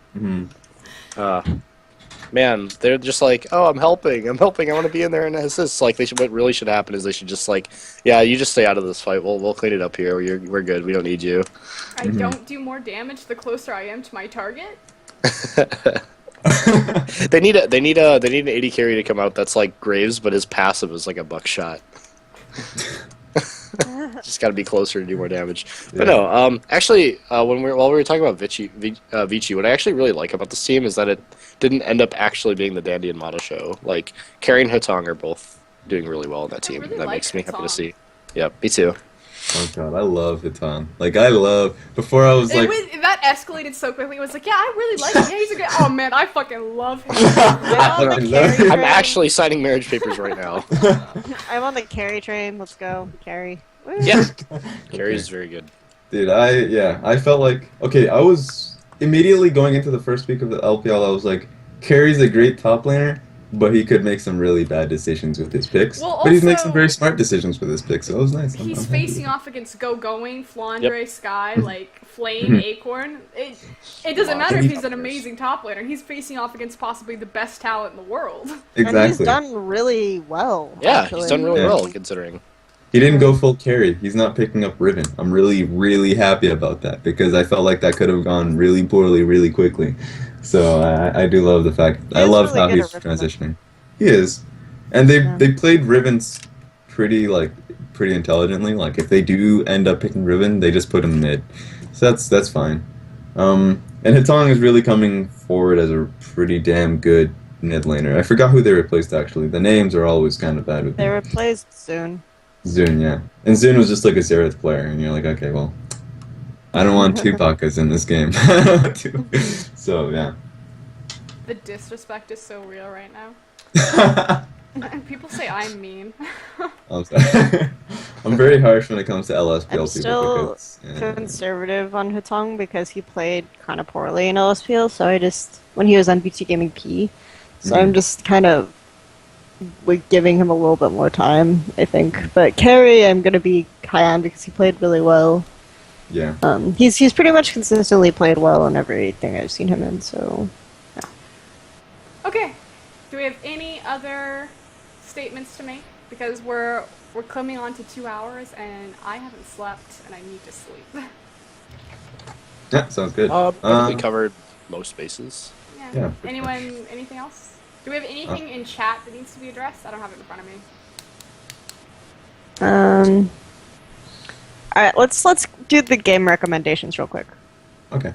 Man, they're just like, oh, I'm helping, I want to be in there and assist. Like, what really should happen is they should just like, yeah, you just stay out of this fight. We'll clean it up here. We're good. We don't need you. I don't do more damage the closer I am to my target. They need an 80 carry to come out that's like Graves, but his passive is like a buckshot. Just got to be closer to do more damage. But no, actually, while we were talking about Vici, what I actually really like about this team is that it didn't end up actually being the Dandy and Mata show. Like, Carrie and Hitong are both doing really well in that team. really That like makes me happy to Hitong. see. Yep, me too. Oh god, I love Hitan. Like before I was like, That escalated so quickly. It was like, yeah, I really like him. Yeah, he's a good... Oh man, I fucking love him. I'm on the carry train. I'm actually signing marriage papers right now. I'm on the carry train. Let's go, carry. Woo. Yeah, Carrie's very good. dude, I felt like, okay, I was immediately going into the first week of the LPL, I was like, Carrie's a great top laner, but he could make some really bad decisions with his picks. Well, but he's making also- some very smart decisions with his picks, so it was nice. He's I'm happy. facing off against Going, Flandre, Sky, like Flame, Mhm. Acorn. It doesn't matter if he's an amazing top laner. He's facing off against possibly the best talent in the world. And he's Exactly. done really well. Yeah, actually. he's done really Yeah. well considering. He didn't go full carry. He's not picking up Riven. I'm really, really happy about that because I felt like that could have gone really poorly, really quickly. So I do love the fact. I is love really how good he's at Riven. transitioning. He is, and Yeah. they played Rivens pretty intelligently. Like if they do end up picking Riven, they just put him mid. So that's fine. And Hitong is really coming forward as a pretty damn good mid laner. I forgot who they replaced actually. The names are always kind of bad with They me. replaced Soon. Zune, yeah. And Zune was just like a Xerath player, and you're like, okay, well, I don't want two Pakas in this game. So, yeah. The disrespect is so real right now. And people say I'm mean. I'm sorry. I'm very harsh when it comes to LSPL I'm people still because, yeah. conservative on Hitong because he played kind of poorly in LSPL, so I just, when he was on BT Gaming P, so I'm just kind of giving him a little bit more time, I think. But Carey, I'm going to be high on because he played really well. Yeah. He's pretty much consistently played well in everything I've seen him in, so... Okay. Do we have any other statements to make? Because we're coming on to 2 hours and I haven't slept and I need to sleep. Yeah, sounds good. I think we covered most bases. Yeah. Anyone? Anything else? Do we have anything in chat that needs to be addressed? I don't have it in front of me. Alright, let's do the game recommendations real quick. Okay.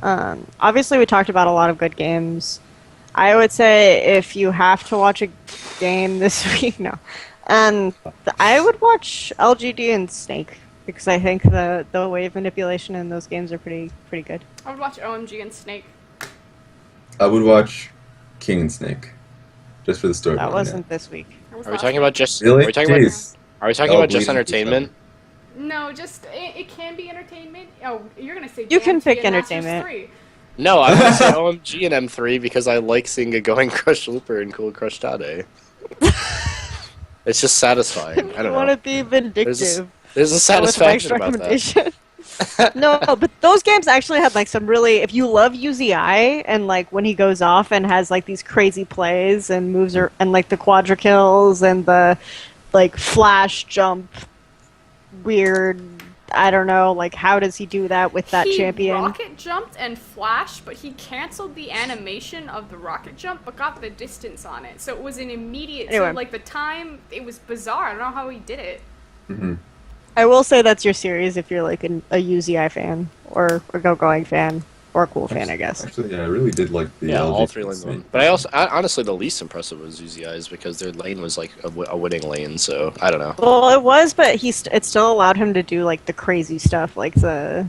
Obviously, we talked about a lot of good games. I would say if you have to watch a game this week, no. I would watch LGD and Snake because I think the wave manipulation in those games are pretty good. I would watch OMG and Snake. I would watch King and Snake. Just for the story. That wasn't this week. Or was Are we last talking week? about just? Really? Are we talking Jeez. about Oh, just we- entertainment? No, just it can be entertainment. Oh, you're gonna say You can DMT pick and Masters entertainment. 3. No, I would say OMG and M3 because I like seeing a going Crush Looper and Cool Crush Tade. It's just satisfying. I I don't want to know. be vindictive. There's a That was satisfaction Mike's about that. recommendation. No, but those games actually had like some really. If you love UZI and like when he goes off and has like these crazy plays and moves and like the quadra kills and the like flash jump, weird. I don't know. Like how does he do that with that He champion? rocket jumped and flashed, but he canceled the animation of the rocket jump, but got the distance on it. So it was an immediate. Anyway. So like the time, it was bizarre. I don't know how he did it. Mm-hmm. I will say that's your series if you're like a UZI fan or a Go-Going fan or a cool fan, I guess. Actually, yeah, I really did like the Yeah, LG all three lanes Snake. won. But honestly, the least impressive was UZI's because their lane was like a winning lane. So I don't know. Well, it was, but it still allowed him to do like the crazy stuff, like the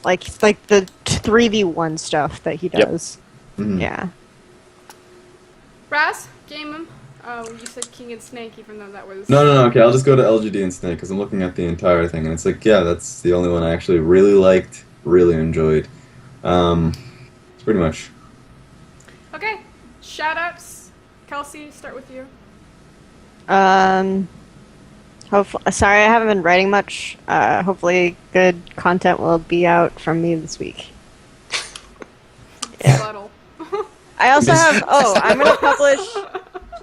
3v1 stuff that he Yep. does. Mhm. Yeah. Raz, game Oh, you said King and Snake, even though that was... No. Okay, I'll just go to LGD and Snake because I'm looking at the entire thing, and it's like, yeah, that's the only one I actually really liked, really enjoyed. It's pretty much. Okay, shoutouts. Kelsey, start with you. Sorry, I haven't been writing much. Hopefully, good content will be out from me this week. Subtle. I also have. Oh, I'm gonna publish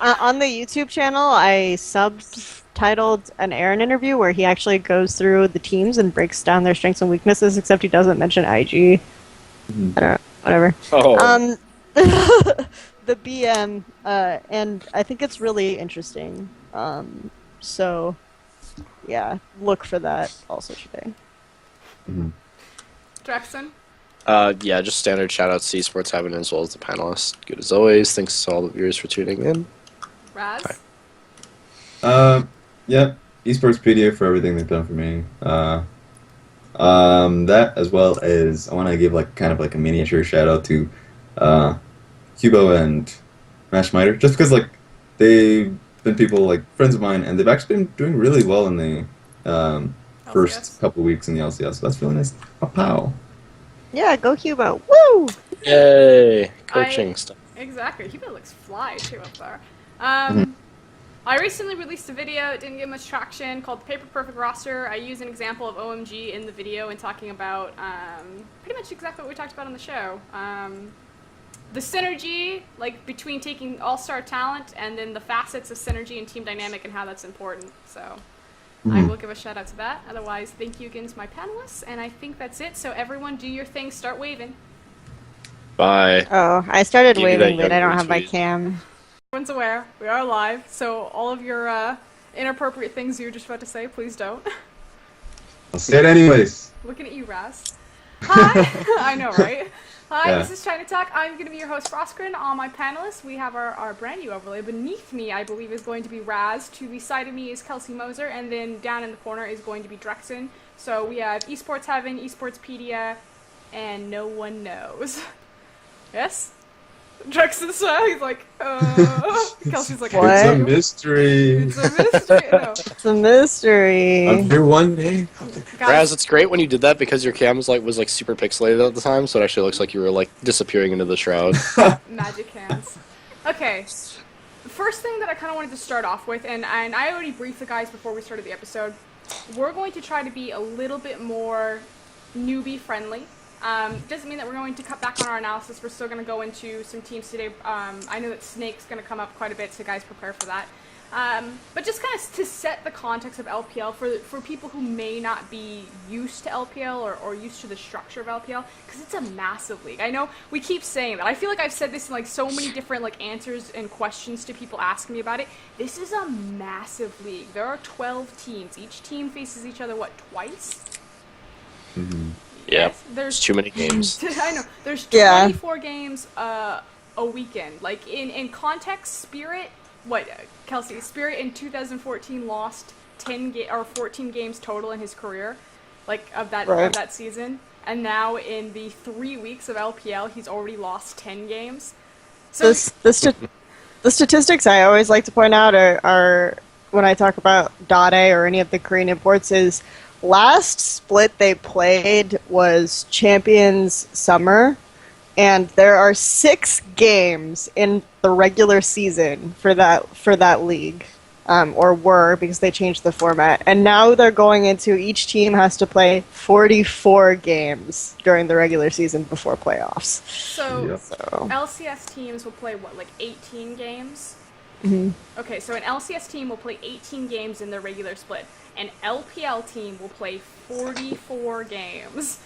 on the YouTube channel. I subtitled an Aaron interview where he actually goes through the teams and breaks down their strengths and weaknesses. Except he doesn't mention IG. Mhm. I don't know. Whatever. Oh. The BM, and I think it's really interesting. So, yeah, look for that also today. Mhm. DreXxiN. Yeah, just standard shoutouts to Esports Heaven as well as the panelists. Good as always. Thanks to all the viewers for tuning in. Raz. Hi. Yeah, Esportspedia for everything they've done for me. That as well as I want to give kind of a miniature shout out to Cubo and Mashmiter, just because they've been people friends of mine, and they've actually been doing really well in the first LCS. couple weeks in the LCS. So that's really nice. Pow. Yeah, go Cubo! Woo! Yay! Coaching stuff. Exactly. He looks fly too up there. Mhm. I recently released a video. It didn't get much traction. Called the Paper Perfect Roster. I use an example of OMG in the video and talking about pretty much exactly what we talked about on the show. The synergy, between taking all-star talent and then the facets of synergy and team dynamic and how that's important. So I will give a shout out to that. Otherwise, thank you again to my panelists, and I think that's it. So everyone, do your thing. Start waving. Bye. Oh, I started Give me that waving, but I young don't have my retweet. cam. Everyone's aware. We are live, so all of your inappropriate things you were just about to say, please don't. I'll say it anyways. Looking at you, Raz. Hi! I know, right? Hi, Yeah. this is China Talk. I'm going to be your host, Froskurinn. All my panelists, we have our brand new overlay. Beneath me, I believe, is going to be Raz. To the side of me is Kelsey Moser, and then down in the corner is going to be DreXxiN. So we have Esports Heaven, Esportspedia, and no one knows. Yes? DreXxiN style, he's like, Kelsey's like, What? It's a mystery. It's a mystery. No. It's a mystery. I'm here one day. Raz, it's great when you did that because your cam was super pixelated at the time, so it actually looks like you were disappearing into the shroud. Magic hands. Okay. The first thing that I kind of wanted to start off with, and I already briefed the guys before we started the episode, we're going to try to be a little bit more newbie friendly. Doesn't mean that we're going to cut back on our analysis. We're still going to go into some teams today. I know that Snake's going to come up quite a bit, so guys prepare for that. But just kind of to set the context of LPL for people who may not be used to LPL or used to the structure of LPL, because it's a massive league. I know we keep saying that. I feel like I've said this in so many different answers and questions to people asking me about it. This is a massive league. There are 12 teams. Each team faces each other, twice? Mm-hmm. Yeah, Yes, there's too many games. I know. There's Yeah. 24 games a weekend. In context, Spirit, Kelsey, Spirit in 2014 lost 14 games total in his career, of that season. And now in the 3 weeks of LPL, he's already lost 10 games. So The statistics I always like to point out are when I talk about DreXxiN or any of the Korean imports is last split they played was Champions Summer, and there are 6 games in the regular season for that league, or were, because they changed the format, and now they're going into each team has to play 44 games during the regular season before playoffs. Yep. So LCS teams will play 18 games? mhm. Okay, so an LCS team will play 18 games in their regular split. An LPL team will play 44 games.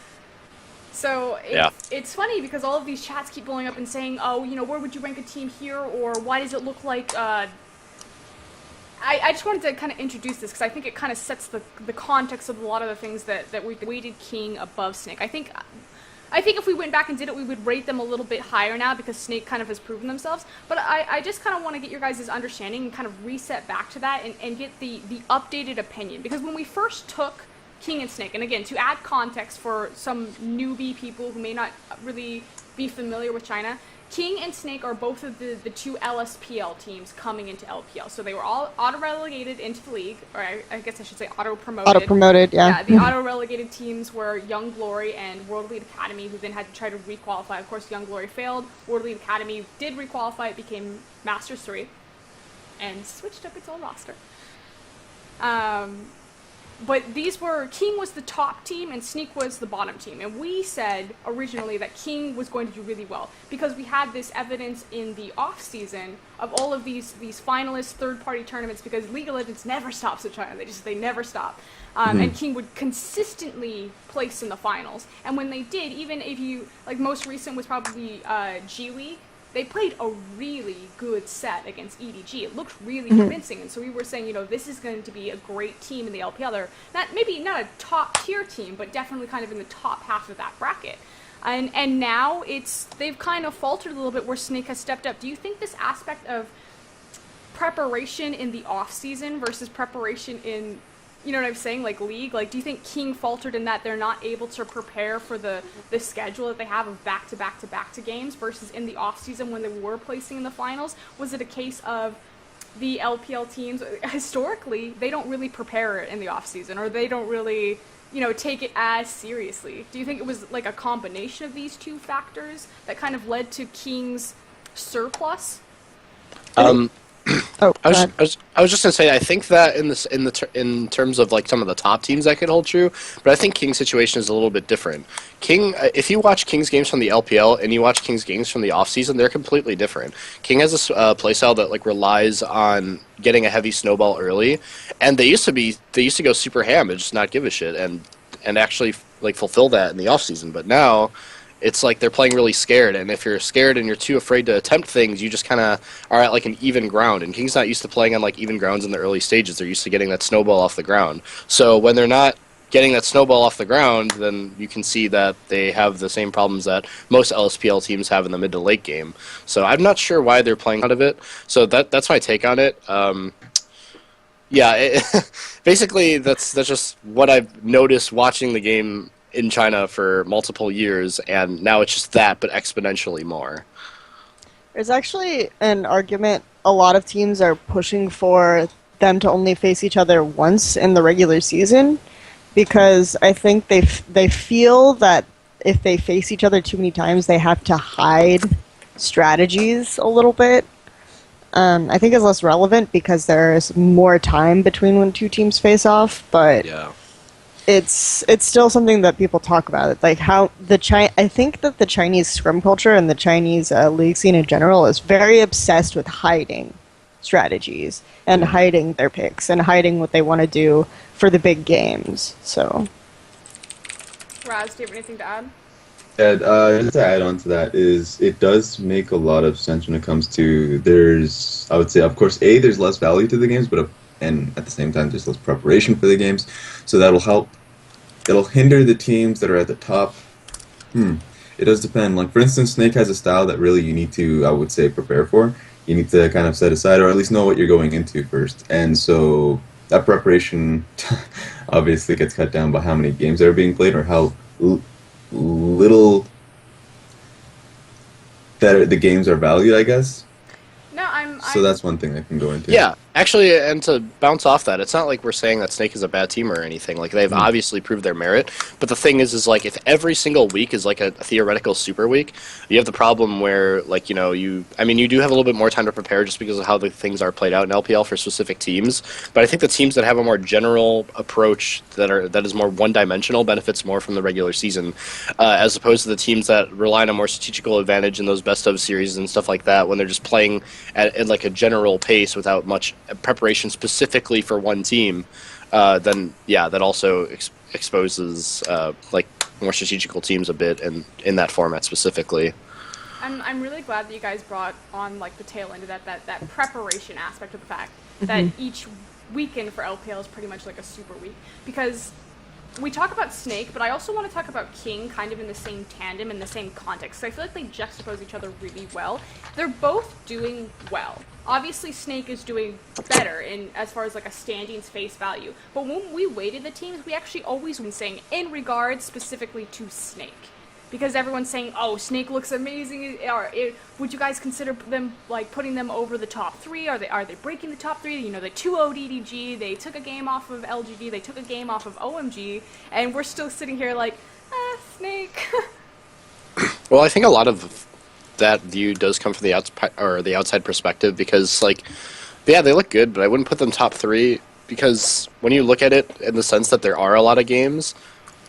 So it's funny because all of these chats keep blowing up and saying, oh, where would you rank a team here, or why does it look like... I just wanted to kind of introduce this because I think it kind of sets the context of a lot of the things that we weighted King above Snake. I think if we went back and did it, we would rate them a little bit higher now because Snake kind of has proven themselves. But I just kind of want to get your guys' understanding and kind of reset back to that and get the updated opinion. Because when we first took King and Snake, and again, to add context for some newbie people who may not really be familiar with China, King and Snake are both of the two LSPL teams coming into LPL. So they were all auto-relegated into the league, or I guess I should say auto-promoted. Auto-promoted, yeah. Yeah, the auto-relegated teams were Young Glory and World Elite Academy, who then had to try to requalify. Of course, Young Glory failed. World Elite Academy did requalify. It became Masters 3 and switched up its own roster. But these were, King was the top team and Sneak was the bottom team. And we said originally that King was going to do really well because we had this evidence in the off season of all of these finalist third-party tournaments, because League of Legends never stops in China. They never stop. And King would consistently place in the finals. And when they did, even if you, like most recent was probably G League, they played a really good set against EDG. It looked really convincing, and so we were saying, this is going to be a great team in the LPL. They're maybe not a top-tier team, but definitely kind of in the top half of that bracket. And now they've kind of faltered a little bit where Snake has stepped up. Do you think this aspect of preparation in the off-season versus preparation in, you know what I'm saying, like League? Like, do you think King faltered in that they're not able to prepare for the schedule that they have of back-to-back-to-back to games versus in the off-season when they were placing in the finals? Was it a case of the LPL teams, historically, they don't really prepare in the off-season, or they don't really, take it as seriously? Do you think it was like a combination of these two factors that kind of led to King's surplus? Oh, I was just gonna say, I think that in terms of like some of the top teams that could hold true, but I think King's situation is a little bit different. King, if you watch King's games from the LPL and you watch King's games from the off season, they're completely different. King has a playstyle that like relies on getting a heavy snowball early, and they used to go super ham and just not give a shit and actually like fulfill that in the off season, but now it's like they're playing really scared, and if you're scared and you're too afraid to attempt things, you just kind of are at like an even ground, and King's not used to playing on like even grounds in the early stages. They're used to getting that snowball off the ground. So when they're not getting that snowball off the ground, then you can see that they have the same problems that most LSPL teams have in the mid to late game. So I'm not sure why they're playing out of it. So that's my take on it. Basically that's just what I've noticed watching the game in China for multiple years, and now it's just that, but exponentially more. There's actually an argument a lot of teams are pushing for them to only face each other once in the regular season, because I think they feel that if they face each other too many times, they have to hide strategies a little bit. I think it's less relevant because there is more time between when two teams face off, but Yeah. it's still something that people talk about. It's like how I think that the Chinese scrum culture and the Chinese league scene in general is very obsessed with hiding strategies and hiding their picks and hiding what they want to do for the big games. So, Raz, do you have anything to add? And just to add on to that is it does make a lot of sense when it comes to I would say, of course, there's less value to the games, but and at the same time there's less preparation for the games, so that'll help. It'll hinder the teams that are at the top. It does depend. Like for instance, Snake has a style that really you need to, I would say, prepare for. You need to kind of set aside, or at least know what you're going into first, and so that preparation obviously gets cut down by how many games that are being played or how little that the games are valued, I guess. No, So that's one thing I can go into. Yeah, actually, and to bounce off that, it's not like we're saying that Snake is a bad team or anything. Like, they've obviously proved their merit, but the thing is like, if every single week is like a theoretical super week, you have the problem where, like, you do have a little bit more time to prepare just because of how the things are played out in LPL for specific teams, but I think the teams that have a more general approach that is more one-dimensional benefits more from the regular season, as opposed to the teams that rely on a more strategical advantage in those best-of series and stuff like that, when they're just playing at like a general pace without much preparation specifically for one team, then that also exposes like more strategical teams a bit in that format specifically. I'm really glad that you guys brought on like the tail end of that preparation aspect of the fact that each weekend for LPL is pretty much like a super week, because we talk about Snake, but I also want to talk about King kind of in the same tandem, in the same context. So I feel like they juxtapose each other really well. They're both doing well. Obviously, Snake is doing better as far as like a standings face value. But when we weighted the teams, we actually always been saying in regards specifically to Snake. because everyone's saying, "Oh, Snake looks amazing." Would you guys consider them like putting them over the top 3? Are they breaking the top 3? You know, they 2-0'd EDG. They took a game off of LGD. They took a game off of OMG, and we're still sitting here like, Snake. Well, I think a lot of that view does come from the outside perspective because, like, yeah, they look good, but I wouldn't put them top 3 because when you look at it in the sense that there are a lot of games,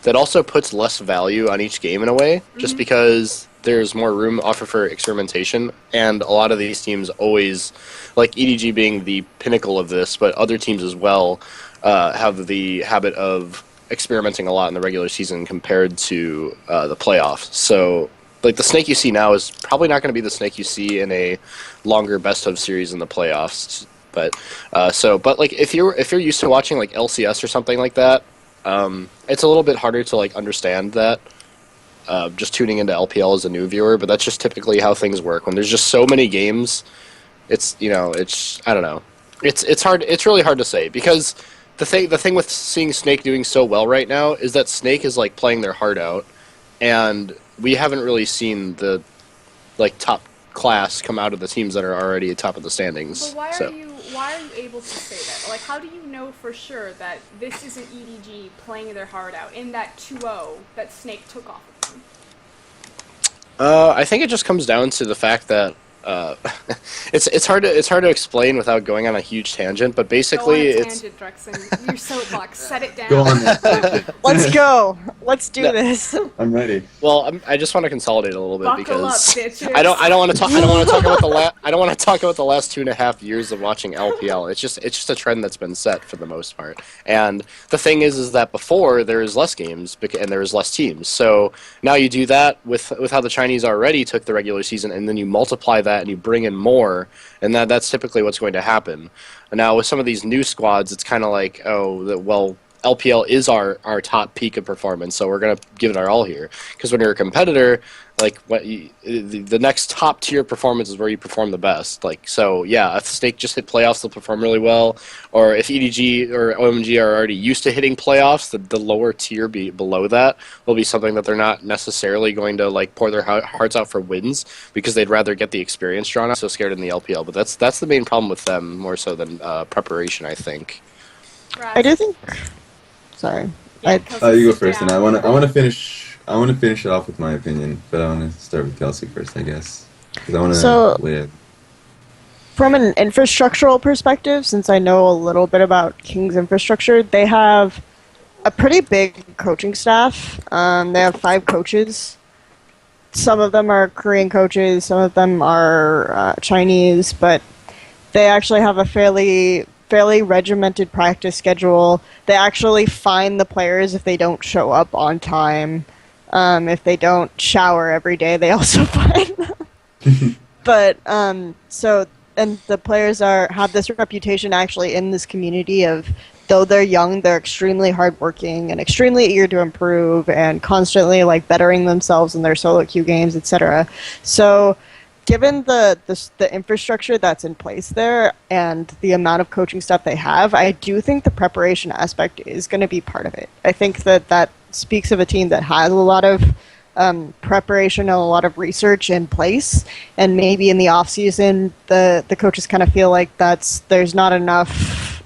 that also puts less value on each game in a way, just because there's more room offered for experimentation, and a lot of these teams always, like EDG being the pinnacle of this, but other teams as well have the habit of experimenting a lot in the regular season compared to the playoffs. So, like, the Snake you see now is probably not going to be the Snake you see in a longer best of series in the playoffs. But like if you're used to watching like LCS or something like that, it's a little bit harder to like understand that. Just tuning into LPL as a new viewer, but that's just typically how things work. When there's just so many games, it's I don't know. It's hard. It's really hard to say because the thing with seeing Snake doing so well right now is that Snake is like playing their heart out, and we haven't really seen the like top class come out of the teams that are already at top of the standings. But why are you able to say that? Like, how do you know for sure that this isn't EDG playing their heart out in that 2-0 that Snake took off of them? I think it just comes down to the fact that it's hard to explain without going on a huge tangent. But basically, go on a tangent, DreXxiN. You're so luck. Set it down. Go on that. Let's go. Let's do this. I'm ready. Well, I just want to consolidate a little bit Buckle up, because bitches. I don't want to talk about the last 2.5 years of watching LPL. It's just a trend that's been set for the most part. And the thing is that before there was less games and there was less teams. So now you do that with how the Chinese already took the regular season, and then you multiply that and you bring in more, and that's typically what's going to happen. And now with some of these new squads, it's kind of like, LPL is our top peak of performance, so we're going to give it our all here. Because when you're a competitor, like the next top tier performance is where you perform the best. Like, so yeah, if Snake just hit playoffs, they'll perform really well. Or if EDG or OMG are already used to hitting playoffs, the lower tier below that will be something that they're not necessarily going to like pour their hearts out for wins because they'd rather get the experience drawn out. So scared in the LPL, but that's the main problem with them more so than preparation, I think. Right. I do think. Sorry. Yeah, You go first, and I want to finish it off with my opinion, but I want to start with Kelsey first, I guess, because I want to. So, from an infrastructural perspective, since I know a little bit about King's infrastructure, they have a pretty big coaching staff. They have 5 coaches. Some of them are Korean coaches, some of them are Chinese, but they actually have a fairly regimented practice schedule. They actually fine the players if they don't show up on time. If they don't shower every day, they also fine them. But and the players have this reputation actually in this community of, though they're young, they're extremely hardworking and extremely eager to improve and constantly like bettering themselves in their solo queue games, etc. So, given the infrastructure that's in place there and the amount of coaching stuff they have, I do think the preparation aspect is going to be part of it. I think that speaks of a team that has a lot of preparation and a lot of research in place, and maybe in the off season the coaches kind of feel like there's not enough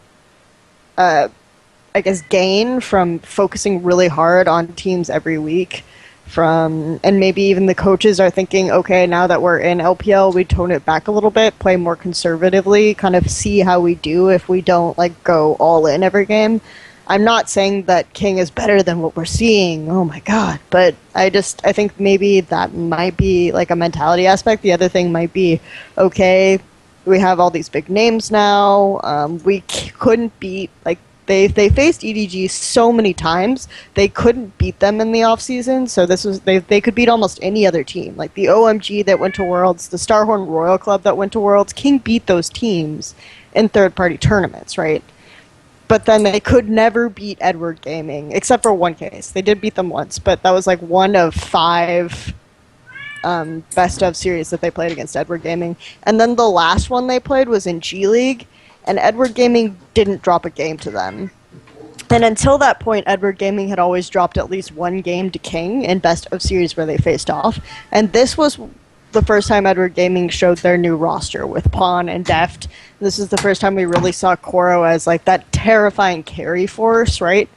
gain from focusing really hard on teams every week. And maybe even the coaches are thinking, okay, now that we're in LPL, we tone it back a little bit, play more conservatively, kind of see how we do if we don't like go all in every game. I'm not saying that King is better than what we're seeing, oh my god, but I think maybe that might be like a mentality aspect. The other thing might be, okay, we have all these big names now, we couldn't beat, like, they faced EDG so many times, they couldn't beat them in the offseason, so they could beat almost any other team. Like the OMG that went to Worlds, the Starhorn Royal Club that went to Worlds, King beat those teams in third-party tournaments, right? But then they could never beat Edward Gaming, except for one case. They did beat them once, but that was like one of 5 best of series that they played against Edward Gaming. And then the last one they played was in G League, and Edward Gaming didn't drop a game to them. And until that point, Edward Gaming had always dropped at least one game to King in best of series where they faced off. And this was the first time Edward Gaming showed their new roster with Pawn and Deft. This is the first time we really saw Koro as like that terrifying carry force, right?